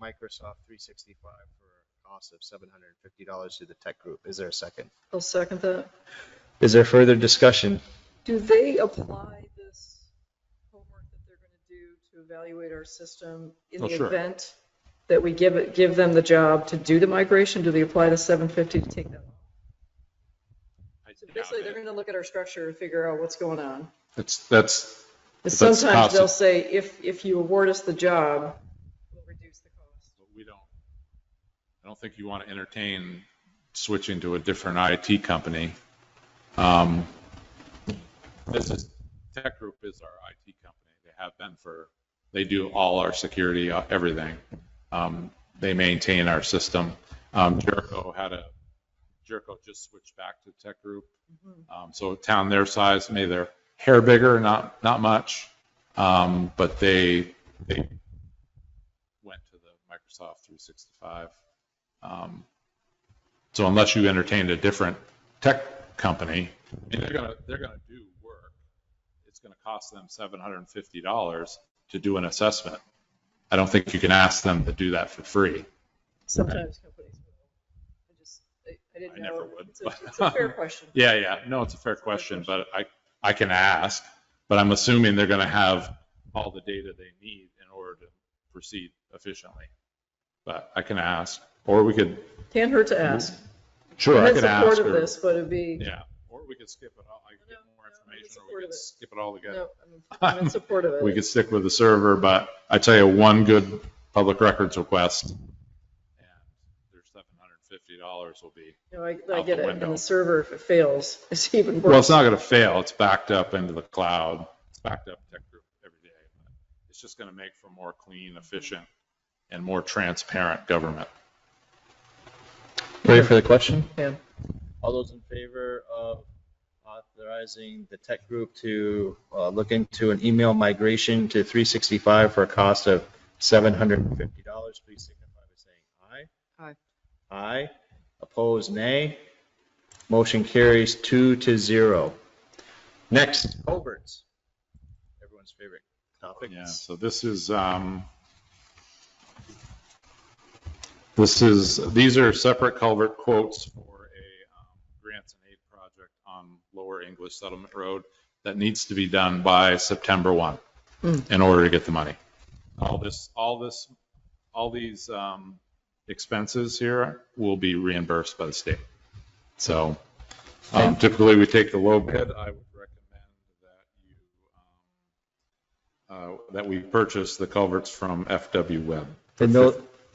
Microsoft 365 for a cost of $750 to the tech group. Is there a second? I'll second that. Is there further discussion? Do they apply this homework that they're going to do to evaluate our system in the sure. event that we give them the job to do the migration? Do they apply the 750 to take that off? So basically, they're going to look at our structure and figure out what's going on. Sometimes they'll say, if you award us the job, we'll reduce the cost. But I don't think you want to entertain switching to a different IT company. Tech Group is our IT company. They have been they do all our security, everything. They maintain our system. Jericho just switched back to Tech Group. So a town their size, maybe they're hair bigger, not much, but they went to the Microsoft 365. So unless you entertained a different tech company, I mean, they're gonna do work. It's gonna cost them $750 to do an assessment. I don't think you can ask them to do that for free. Sometimes companies will. I didn't know. Never would. It's a fair question. Yeah. No, it's a fair question, but I can ask, but I'm assuming they're going to have all the data they need in order to proceed efficiently. But I can ask, or we could. Can't hurt to ask. Sure, I I'm in can ask. support of this, but it'd be. Yeah, or we could skip it all. I could get more information, or we could skip it all together. No, I'm in support of it. We could stick with the server, but I tell you, one good public records request, and there's $750 will be. I get it. And the server, if it fails, is even worse. Well, it's not going to fail. It's backed up into the cloud. It's backed up Tech Group every day. But it's just going to make for more clean, efficient, and more transparent government. Ready for the question? Yeah. All those in favor of authorizing the tech group to look into an email migration to 365 for a cost of $750, please signify by saying aye. Aye. Aye. Opposed, nay. Motion carries 2-0. Next, culverts. Everyone's favorite topic. Yeah, so these are separate culvert quotes for a grants and aid project on Lower English Settlement Road that needs to be done by September 1 in order to get the money. All these expenses here will be reimbursed by the state. So typically we take the low bid. I would recommend that we purchase the culverts from FW Webb.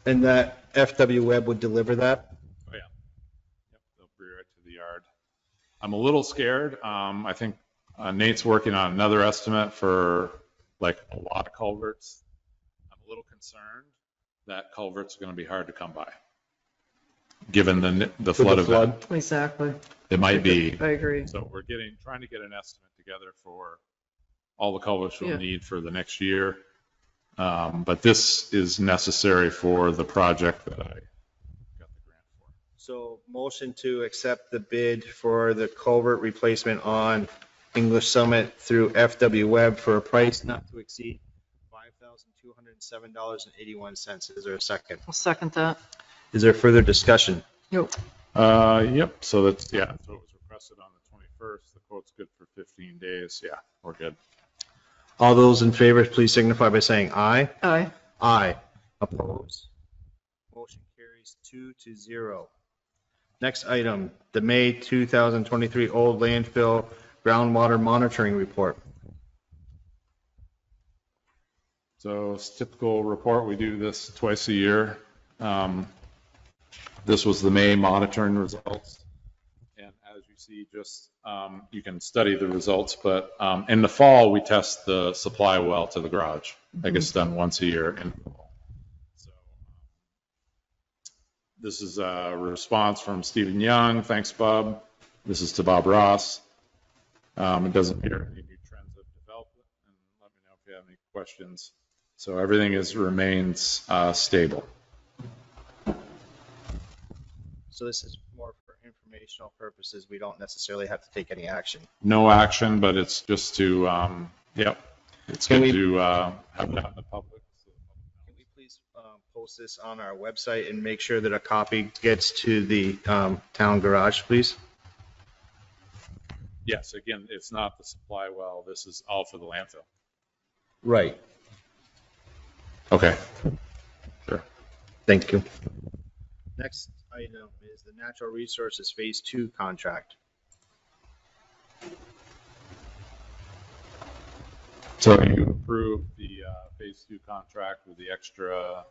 And that FW Webb would deliver that? Oh, yeah. Yep, they'll bring it to the yard. I'm a little scared. I think Nate's working on another estimate for like a lot of culverts. I'm a little concerned that culverts are going to be hard to come by. given the flood event. Exactly. It might be. I agree. So we're trying to get an estimate together for all the culverts we'll Yeah. need for the next year. But this is necessary for the project that I got the grant for. So motion to accept the bid for the culvert replacement on English Summit through FW Webb for a price not to exceed $5,207.81. Is there a second? I'll second that. Is there further discussion? Yep. Yep. So so it was requested on the 21st. The quote's good for 15 days. Yeah, we're good. All those in favor, please signify by saying aye. Aye. Aye. Opposed? Motion carries 2-0. Next item, the May 2023 Old Landfill Groundwater Monitoring Report. So it's a typical report. We do this twice a year. This was the May monitoring results. And as you see, you can study the results, but in the fall, we test the supply well to the garage. That gets done once a year in the fall. So this is a response from Stephen Young. Thanks, Bob. This is to Bob Ross. It doesn't appear any new trends have developed, and let me know if you have any questions. So everything remains stable. So this is more for informational purposes. We don't necessarily have to take any action. No action, but it's just to, it's Can good we- to have that in the public. Can we please post this on our website and make sure that a copy gets to the town garage, please? Yes, again, it's not the supply well. This is all for the landfill. Right. Okay. Sure. Thank you. Next item is the Natural Resources Phase 2 contract. So you approved the Phase 2 contract with the extra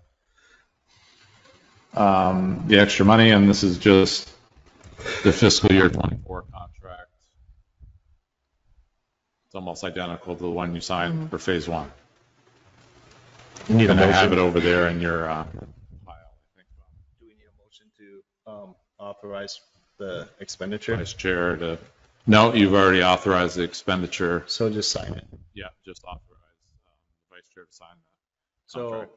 money, and this is just the fiscal year 24 contract. It's almost identical to the one you signed for Phase 1. You need a And I have motion. it over there in your pile, I think. Do we need a motion to authorize the expenditure? Vice Chair to, no, you've already authorized the expenditure. So just sign it. Yeah, just authorize the Vice Chair to sign that. So,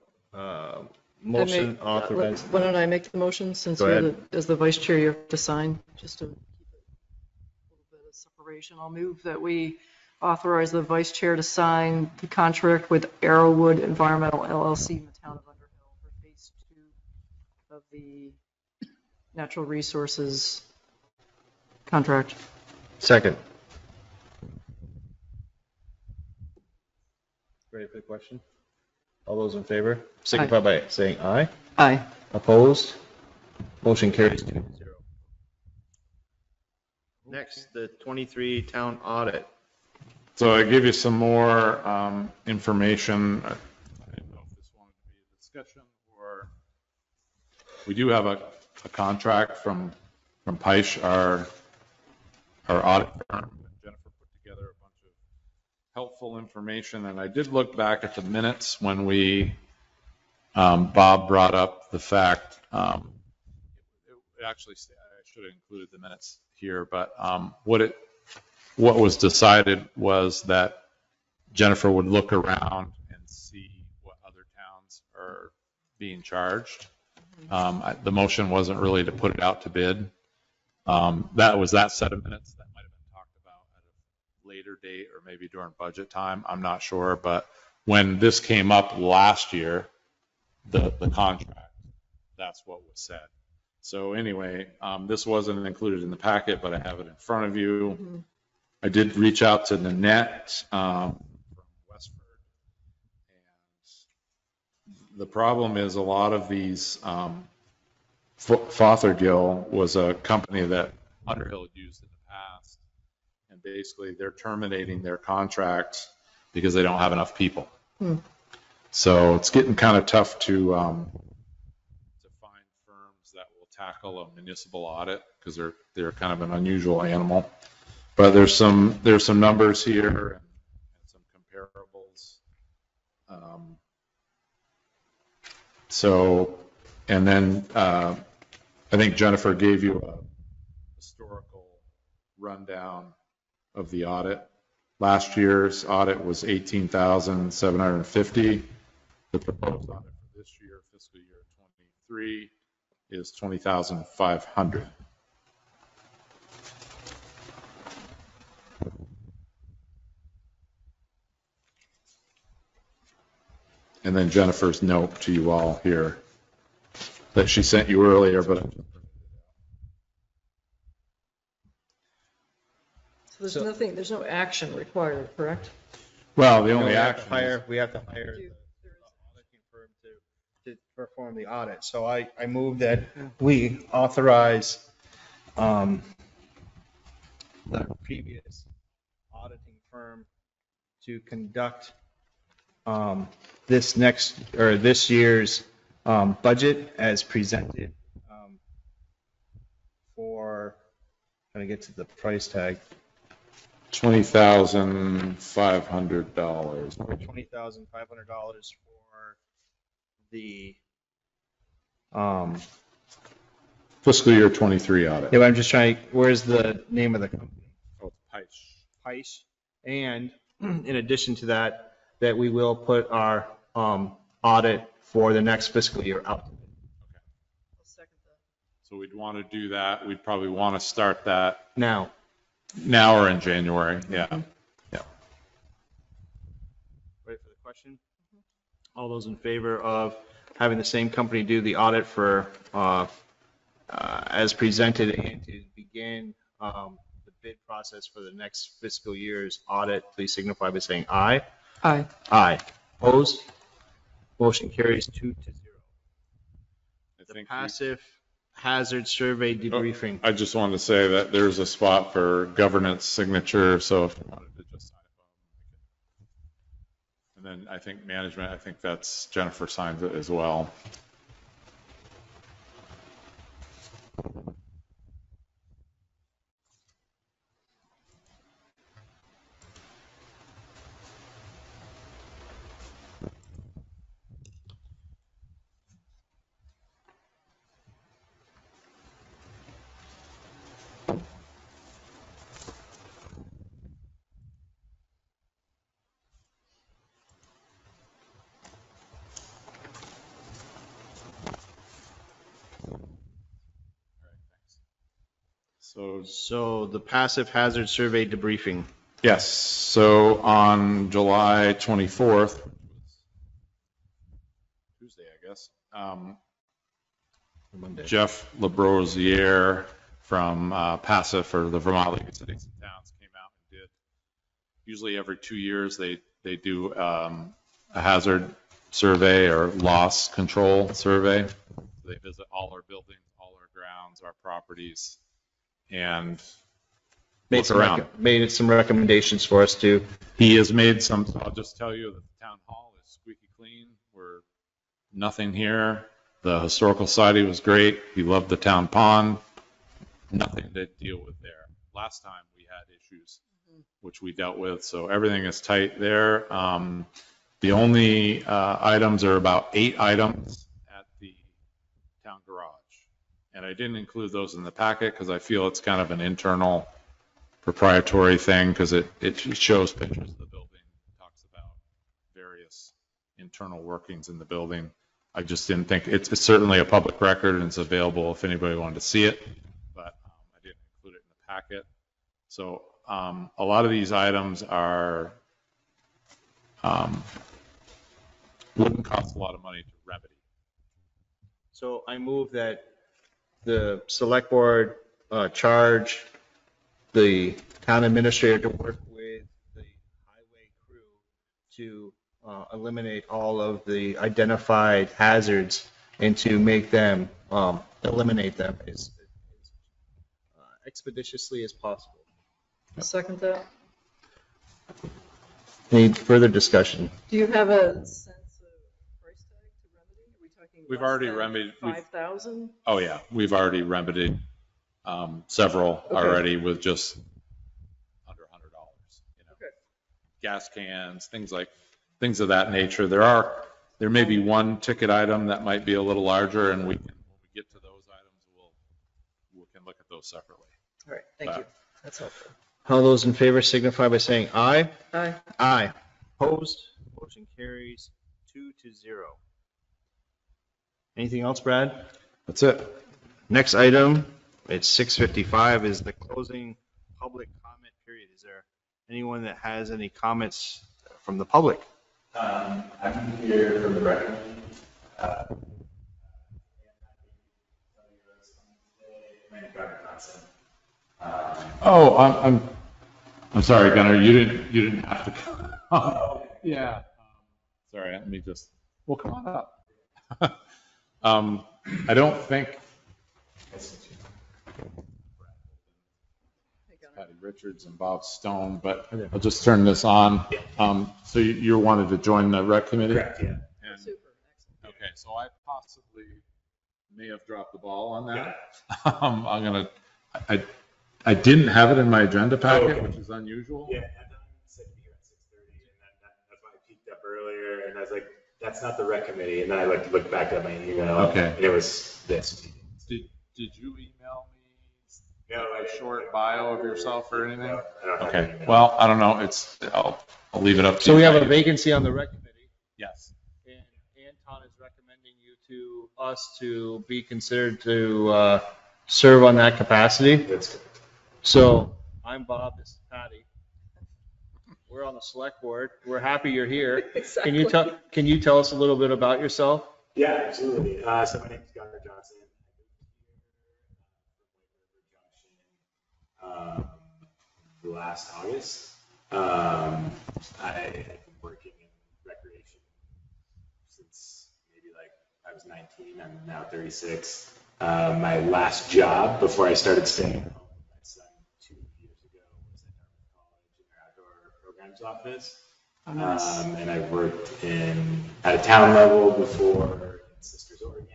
motion authorized. Why don't I make the motion since Go you're ahead. as the vice chair, you have to sign, just to keep it a little bit of separation. I'll move that we authorize the vice chair to sign the contract with Arrowwood Environmental LLC in the town of Underhill for Phase 2 of the natural resources contract. Second. Ready for the question? All those in favor, signify by saying aye. Aye. Opposed? Motion carries 2-0. Next, the 23 town audit. So I give you some more information. I didn't know if this wanted to be a discussion or we do have a contract from PACIF, our audit firm. Jennifer put together a bunch of helpful information, and I did look back at the minutes when Bob brought up the fact. Actually, I should have included the minutes here, but what was decided was that Jennifer would look around and see what other towns are being charged. The motion wasn't really to put it out to bid. That was that set of minutes that might have been talked about at a later date or maybe during budget time. I'm not sure, but when this came up last year, the contract, that's what was said. So anyway, this wasn't included in the packet, but I have it in front of you. Mm-hmm. I did reach out to Nanette from Westford. And the problem is a lot of these, Fothergill was a company that Underhill had used in the past. And basically they're terminating their contract because they don't have enough people. So it's getting kind of tough to find firms that will tackle a municipal audit because they're kind of an unusual animal. But there's some numbers here and some comparables. And then I think Jennifer gave you a historical rundown of the audit. Last year's audit was $18,750. The proposed audit for this year, fiscal year 23, is $20,500. And then Jennifer's note to you all here that she sent you earlier, but So there's no action required, correct? well, the We only have to action hire the auditing firm to perform the audit. So I move that we authorize the previous auditing firm to conduct this year's budget as presented for, trying to get to the price tag, $20,500. $20,500 for the, Fiscal year 23 audit. yeah, I'm just trying, where's the name of the company? Oh, it's PACIF. And in addition to that, that we will put our audit for the next fiscal year out. I'll second that. So we'd want to do that. We'd probably want to start that Now, now or in January. Yeah. Yeah. ready for the question? All those in favor of having the same company do the audit for, as presented and to begin the bid process for the next fiscal year's audit, please signify by saying aye. Aye. Aye. Opposed? Motion carries 2-0. I The think PACIF Hazard Survey debriefing. I just wanted to say that there's a spot for governance signature, so if you wanted to just sign it. And then I think management, I think that's Jennifer signs it as well. So the PACIF Hazard Survey debriefing. Yes, so on July 24th, Tuesday, I guess, Monday. Jeff Labrosiere from PACIF, or the Vermont League of Cities and Towns, came out and did. Usually every 2 years, they do a hazard survey or loss control survey. They visit all our buildings, all our grounds, our properties, and Made look some recommendations for us to. He has made some, I'll just tell you that the town hall is squeaky clean. We're nothing here. The historical society was great. He loved the town pond. Nothing to deal with there. Last time we had issues, which we dealt with, so everything is tight there. The only items are about 8 items at the town garage. And I didn't include those in the packet because I feel it's kind of an internal proprietary thing, because it shows pictures of the building, talks about various internal workings in the building. I just didn't think, it's certainly a public record and it's available if anybody wanted to see it, but I didn't include it in the packet. So a lot of these items are, wouldn't cost a lot of money to remedy. So I move that the select board charge the town administrator to work with the highway crew to eliminate all of the identified hazards and to make them, eliminate them as expeditiously as possible. I'll second that. Any further discussion? Do you have a sense of price tag to remedy? Are we talking? We've less already than remedied. 5,000? Oh yeah, we've already remedied several Okay. already with just under $100. You know, Okay. gas cans, things of that nature. There may be one ticket item that might be a little larger, and when we get to those items, those separately. All right, thank you. That's helpful. All those in favor signify by saying aye. Aye. Aye. Opposed? Motion carries 2-0. Anything else, Brad? That's it. Next item, it's 6:55, is the closing public comment period. Is there anyone that has any comments from the public? I'm here for the record. Oh, I'm sorry, Gunnar, you didn't have to come. Yeah. Sorry, let me just, well, come on up. I don't think Patty Richards and Bob Stone, but I'll just turn this on. So you wanted to join the rec committee? Correct, yeah. And- Super, excellent. Okay, so I possibly may have dropped the ball on that. Yeah. I didn't have it in my agenda packet, Okay. which is unusual. Yeah, I said to be here at 6:30, and that's why I peeked up earlier, and I was like, that's not the rec committee, and then I looked back at my email. Okay. And it was this. Did you email me No, a short bio of yourself or anything? No, I don't have Okay, an email. well, I don't know, I'll leave it up to you. So we have a vacancy on the rec committee, Yes. and Anton is recommending you to us to be considered to serve on that capacity. That's So I'm Bob, this is Patty. We're on the select board. We're happy you're here. Exactly. Can you tell us a little bit about yourself? Yeah, absolutely. So my name is Gunnar Johnson. Last August. I've been working in recreation since maybe like I was 19. I'm now 36. My last job before I started staying at home with my son 2 years ago was at Dartmouth College in their outdoor programs office. And I worked at a town level before in Sisters, Oregon,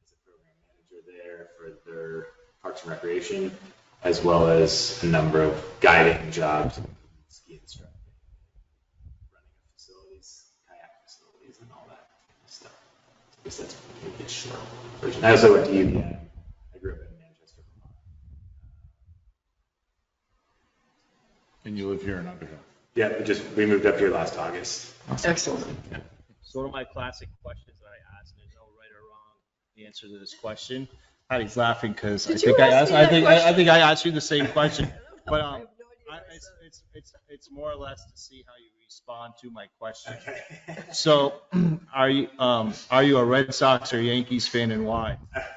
as a program manager there for their Parks and Recreation, as well as a number of guiding jobs, ski instructing, running of facilities, kayak facilities, and all that stuff. I guess that's maybe a short version. I also went to UVM. I grew up in Manchester, Vermont. And you live here in Underhill? Yeah, we moved up here last August. Excellent. So one of my classic questions that I ask, and there's no right or wrong answer to this question. Patty's laughing because I Did you think ask me that question? I think I asked you the same question. But I have no idea what I said. it's more or less to see how you respond to my question. Okay. So are you a Red Sox or Yankees fan, and why? I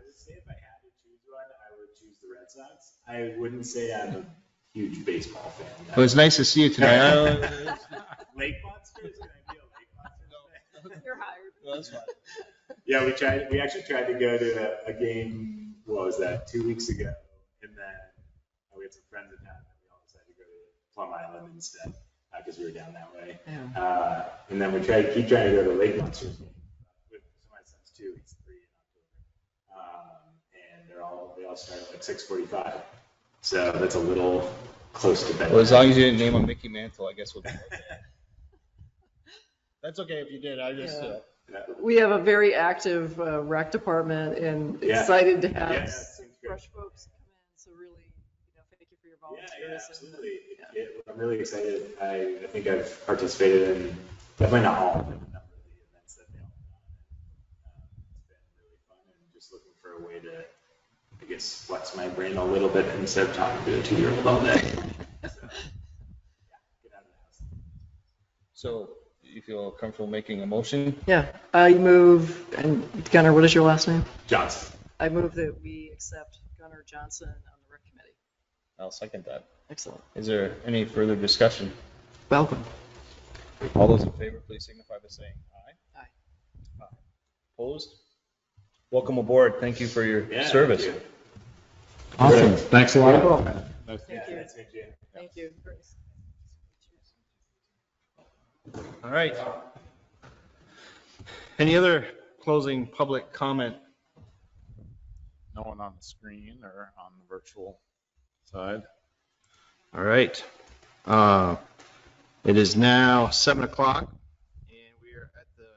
would say if I had to choose one, I would choose the Red Sox. I wouldn't say I'm a huge baseball fan. It was nice to see you tonight. Lake Monsters? Can I be a Lake Monsters fan? You're hired. That's fine. Yeah, we actually tried to go to a game, what was that, 2 weeks ago, and then we had some friends in town, and we all decided to go to Plum Island instead, because we were down that way. Yeah. And then we keep trying to go to Lake Monsters game with my son's too, he's 3 in October. And they all start at like 6:45, so that's a little close to bedtime. Well, as long as you didn't name him Mickey Mantle, I guess we'll be okay. That's okay if you did. I just. Yeah. We have a very active rec department and Yeah. excited to have Yeah, some seems good. fresh folks come in. So really, thank you for your volunteers. Yeah, and- absolutely. Yeah. I'm really excited. I think I've participated in definitely not all, but a number of the events that they all done. It's been really fun and just looking for a way to, I guess, flex my brain a little bit instead of talking to a 2-year-old all day. So, yeah, get out of the house. So you feel comfortable making a motion? Yeah, I move, and Gunnar, what is your last name? Johnson. I move that we accept Gunnar Johnson on the rec committee. I'll second that. Excellent. Is there any further discussion? Welcome. All those in favor, please signify by saying aye. Aye. Opposed? Welcome aboard. Thank you for your Yeah, service. thank you. Awesome, thanks a lot. Nice to meet Thank you. Nice to meet you. Thank you. All right. Any other closing public comment? No one on the screen or on the virtual side. All right. It is now 7 o'clock, and we are at the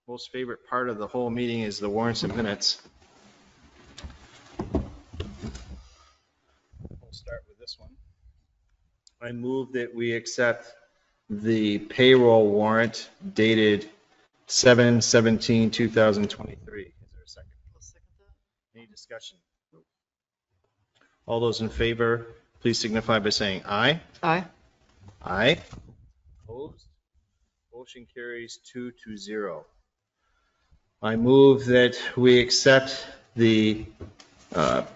most favorite part of the whole meeting is the warrants and minutes. start with this one. I move that we accept the payroll warrant dated 7/17/2023. Is there a second? I'll second that. Any discussion? All those in favor, please signify by saying aye. Aye. Aye. Opposed? Motion carries 2-0. I move that we accept the the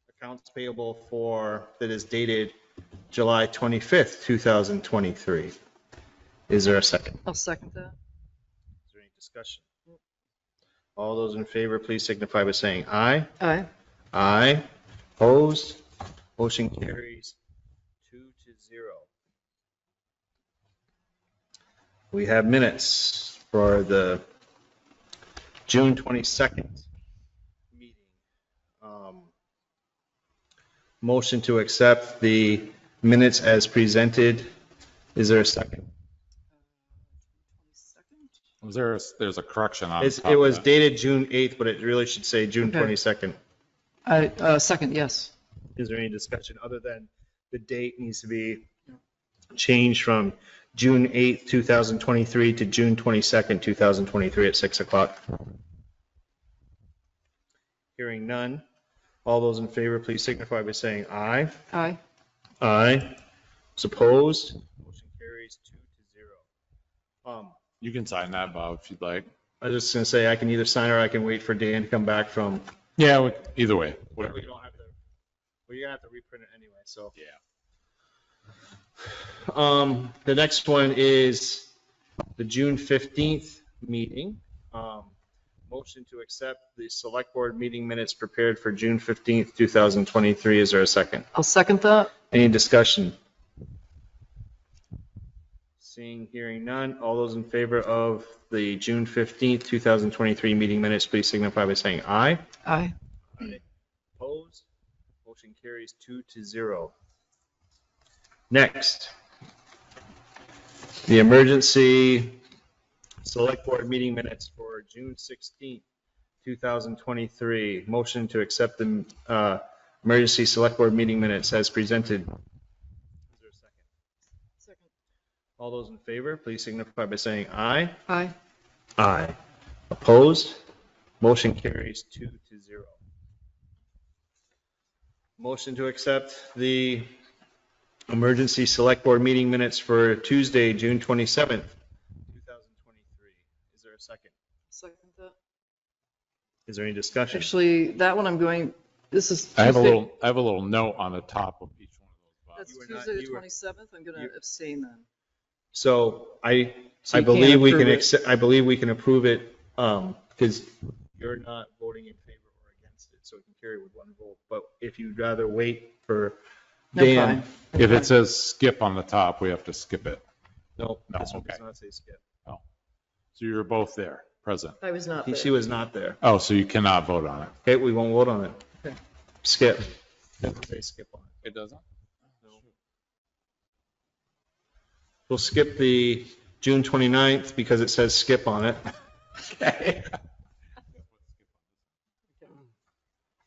accounts payable that is dated July 25th, 2023. Is there a second? I'll second that. Is there any discussion? All those in favor, please signify by saying aye. Aye. Aye. Opposed? Motion carries 2-0. We have minutes for the June 22nd meeting. Motion to accept the minutes as presented. Is there a second? There's a correction on top It of was that. dated June 8th, but it really should say June Okay. 22nd. Second, yes. Is there any discussion other than the date needs to be changed from June 8th, 2023 to June 22nd, 2023 at 6 o'clock? Hearing none. All those in favor, please signify by saying aye. Aye. Aye. Those opposed? Motion carries 2-0. You can sign that, Bob, if you'd like. I was just going to say, I can either sign or I can wait for Dan to come back from. Yeah, either way, whatever. We don't have to, well, you're going to have to reprint it anyway, so. Yeah. The next one is the June 15th meeting. Motion to accept the select board meeting minutes prepared for June 15th, 2023. Is there a second? I'll second that. Any discussion? Seeing, hearing none. All those in favor of the June 15th, 2023 meeting minutes, please signify by saying aye. Aye. Aye. Opposed? Motion carries 2-0. Next, the emergency select board meeting minutes for June 16th, 2023. Motion to accept the emergency select board meeting minutes as presented. Is there a second? Second. All those in favor, please signify by saying aye. Aye. Aye. Opposed? Motion carries 2-0. Motion to accept the emergency select board meeting minutes for Tuesday, June 27th, 2023. Is there a second? Second that. Is there any discussion? Actually, that one this is I have a Tuesday. little note on the top of each one of those, Bob. That's You were not- Tuesday the you were- 27th. I'm going to abstain then. So I So you believe can't we can approve it. accept, I believe we can approve it, because you're not voting in favor or against it, so it can carry with one vote. But if you'd rather wait for No, Dan. fine. If it says skip on the top, we have to skip it. No, No, this one does okay. not say skip. So you're both there, present. I was not there. She was not there. Oh, so you cannot vote on it. Okay, we won't vote on it. Okay. Skip. Doesn't say skip on it. It doesn't? We'll skip the June 29th because it says skip on it. Okay.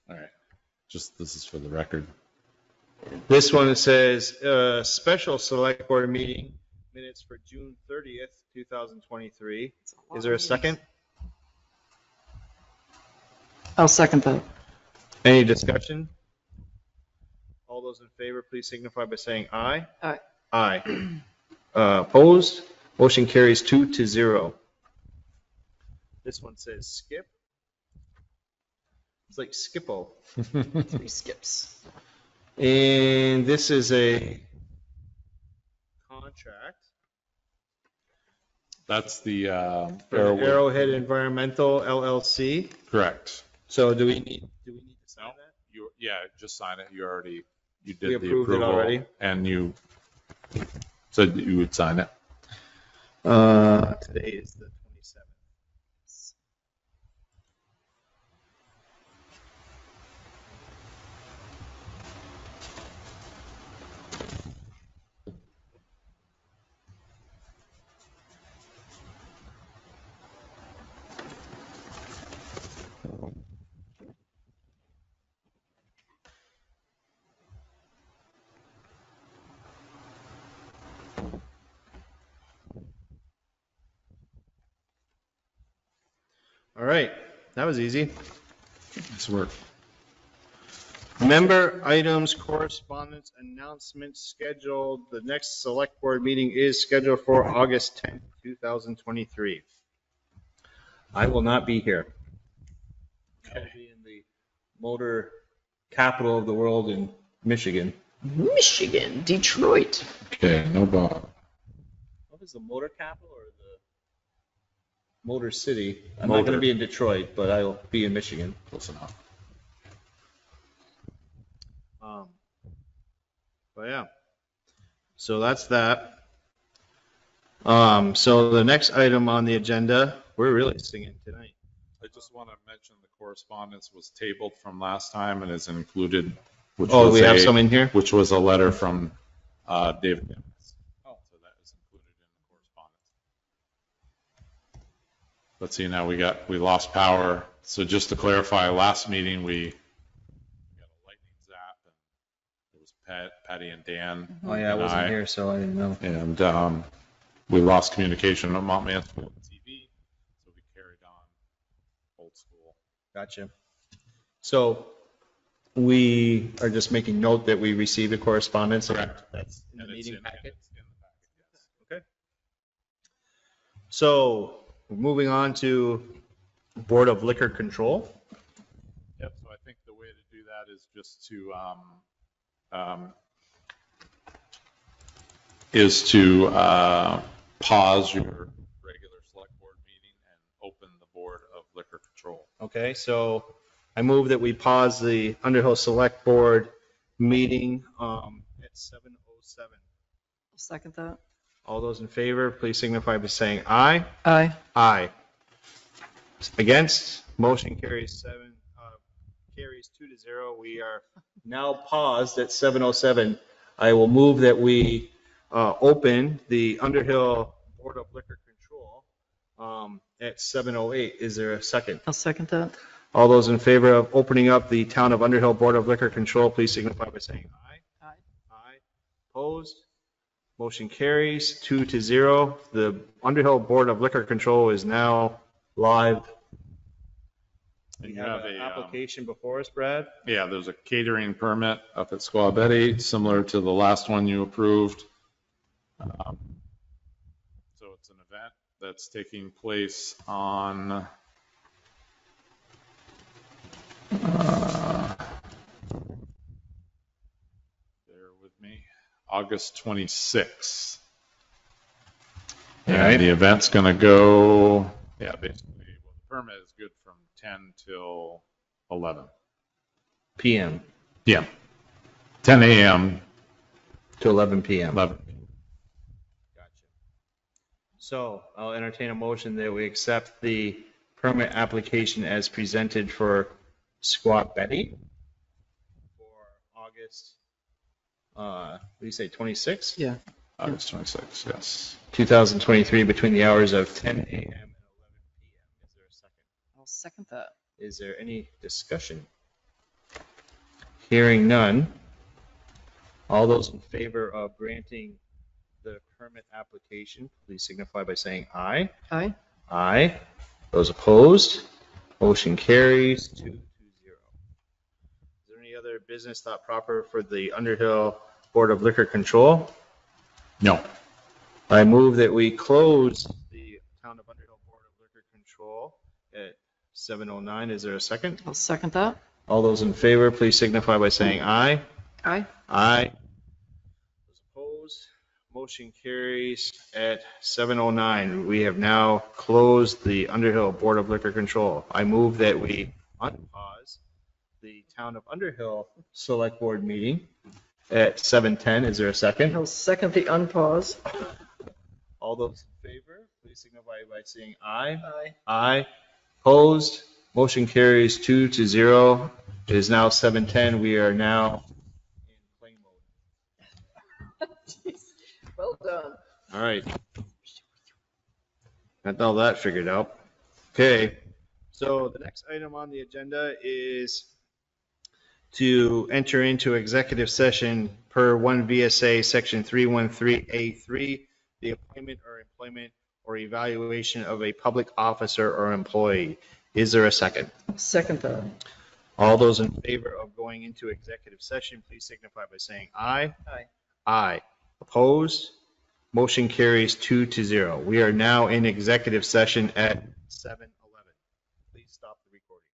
All right. Just, this is for the record. This one says, special select board meeting minutes for June 30th, 2023. Is there a second? I'll second that. Any discussion? All those in favor, please signify by saying aye. Aye. Aye. Opposed? Motion carries 2-0. This one says skip. It's like Skippo. 3 skips. And this is a contract That's the, for Arrowhead Environmental LLC. correct. So do we need to sign No, that? yeah, just sign it. You We did the approved it approval. already. And you said that you would sign it. Today is the 27th. All right, that was easy. Nice work. Member items, correspondence, announcements scheduled. The next select board meeting is scheduled for August 10th, 2023. I will not be here. I will be in the motor capital of the world in Michigan. Michigan, Detroit. Okay, no Bob. What is the motor capital or the motor city? I'm not going Motor. to be in Detroit, but I'll be in Michigan. Close enough. But yeah, so that's that. So the next item on the agenda, we're really singing tonight. I just want to mention the correspondence was tabled from last time and is included. Which Oh, was we have some in here? Which was a letter from David Dennis. Oh, so that is included in the correspondence. Let's see, now we lost power. So just to clarify, last meeting we got a lightning zap and it was Patty and Dan. Oh yeah, I and wasn't here, so I didn't know. And we lost communication on Mount Mansfield TV, so we carried on old school. Gotcha. So we are just making note that we received a correspondence. Correct. That's in the And it's meeting in- packet. it's in the packet, yes. Okay. So moving on to Board of Liquor Control. Yep, so I think the way to do that is just to, pause your regular select board meeting and open the Board of Liquor Control. Okay, so I move that we pause the Underhill Select Board meeting at 7:07. I'll second that. All those in favor, please signify by saying aye. Aye. Aye. Against, motion carries 2-0. We are now paused at 7:07. I will move that we open the Underhill Board of Liquor Control at 7:08. Is there a second? I'll second that. All those in favor of opening up the Town of Underhill Board of Liquor Control, please signify by saying aye. Aye. Aye. Opposed? Motion carries 2-0. The Underhill Board of Liquor Control is now live. We have an application before us, Brad. Yeah, there's a catering permit up at Selectbd, similar to the last one you approved. So it's an event that's taking place on bear with me, August 26th. All right. And the event's going to go, yeah, basically, well, the permit is good from 10 till 11 PM p.m. 10 a.m. to 11 PM. 11. Gotcha. So I'll entertain a motion that we accept the permit application as presented for Squat Betty for August, what do you say, 26? Yeah. August 26th, yes. 2023, between the hours of 10 a.m. and 11 p.m. Is there a second? I'll second that. Is there any discussion? Hearing none. All those in favor of granting the permit application, please signify by saying aye. Aye. Aye. Those opposed? Motion carries 2-0. Is there any other business thought proper for the Underhill Board of Liquor Control? No. I move that we close the Town of Underhill Board of Liquor Control at 7:09. Is there a second? I'll second that. All those in favor, please signify by saying aye. Aye. Aye. Those opposed? Motion carries at 7:09. We have now closed the Underhill Board of Liquor Control. I move that we unpause the Town of Underhill Select Board meeting at 7:10. Is there a second? I'll second the unpause. All those in favor, please signify by saying aye. Aye. Aye. Opposed? Motion carries 2-0. It is now 7:10. We are now in plane mode. Well done. All right. Got all that figured out. Okay. So the next item on the agenda is to enter into executive session per 1 VSA section 313A3, the appointment or employment or evaluation of a public officer or employee. Is there a second? Second thought. All those in favor of going into executive session, please signify by saying aye. Aye. Aye. Opposed? Motion carries 2-0. We are now in executive session at 7:11. Please stop the recording.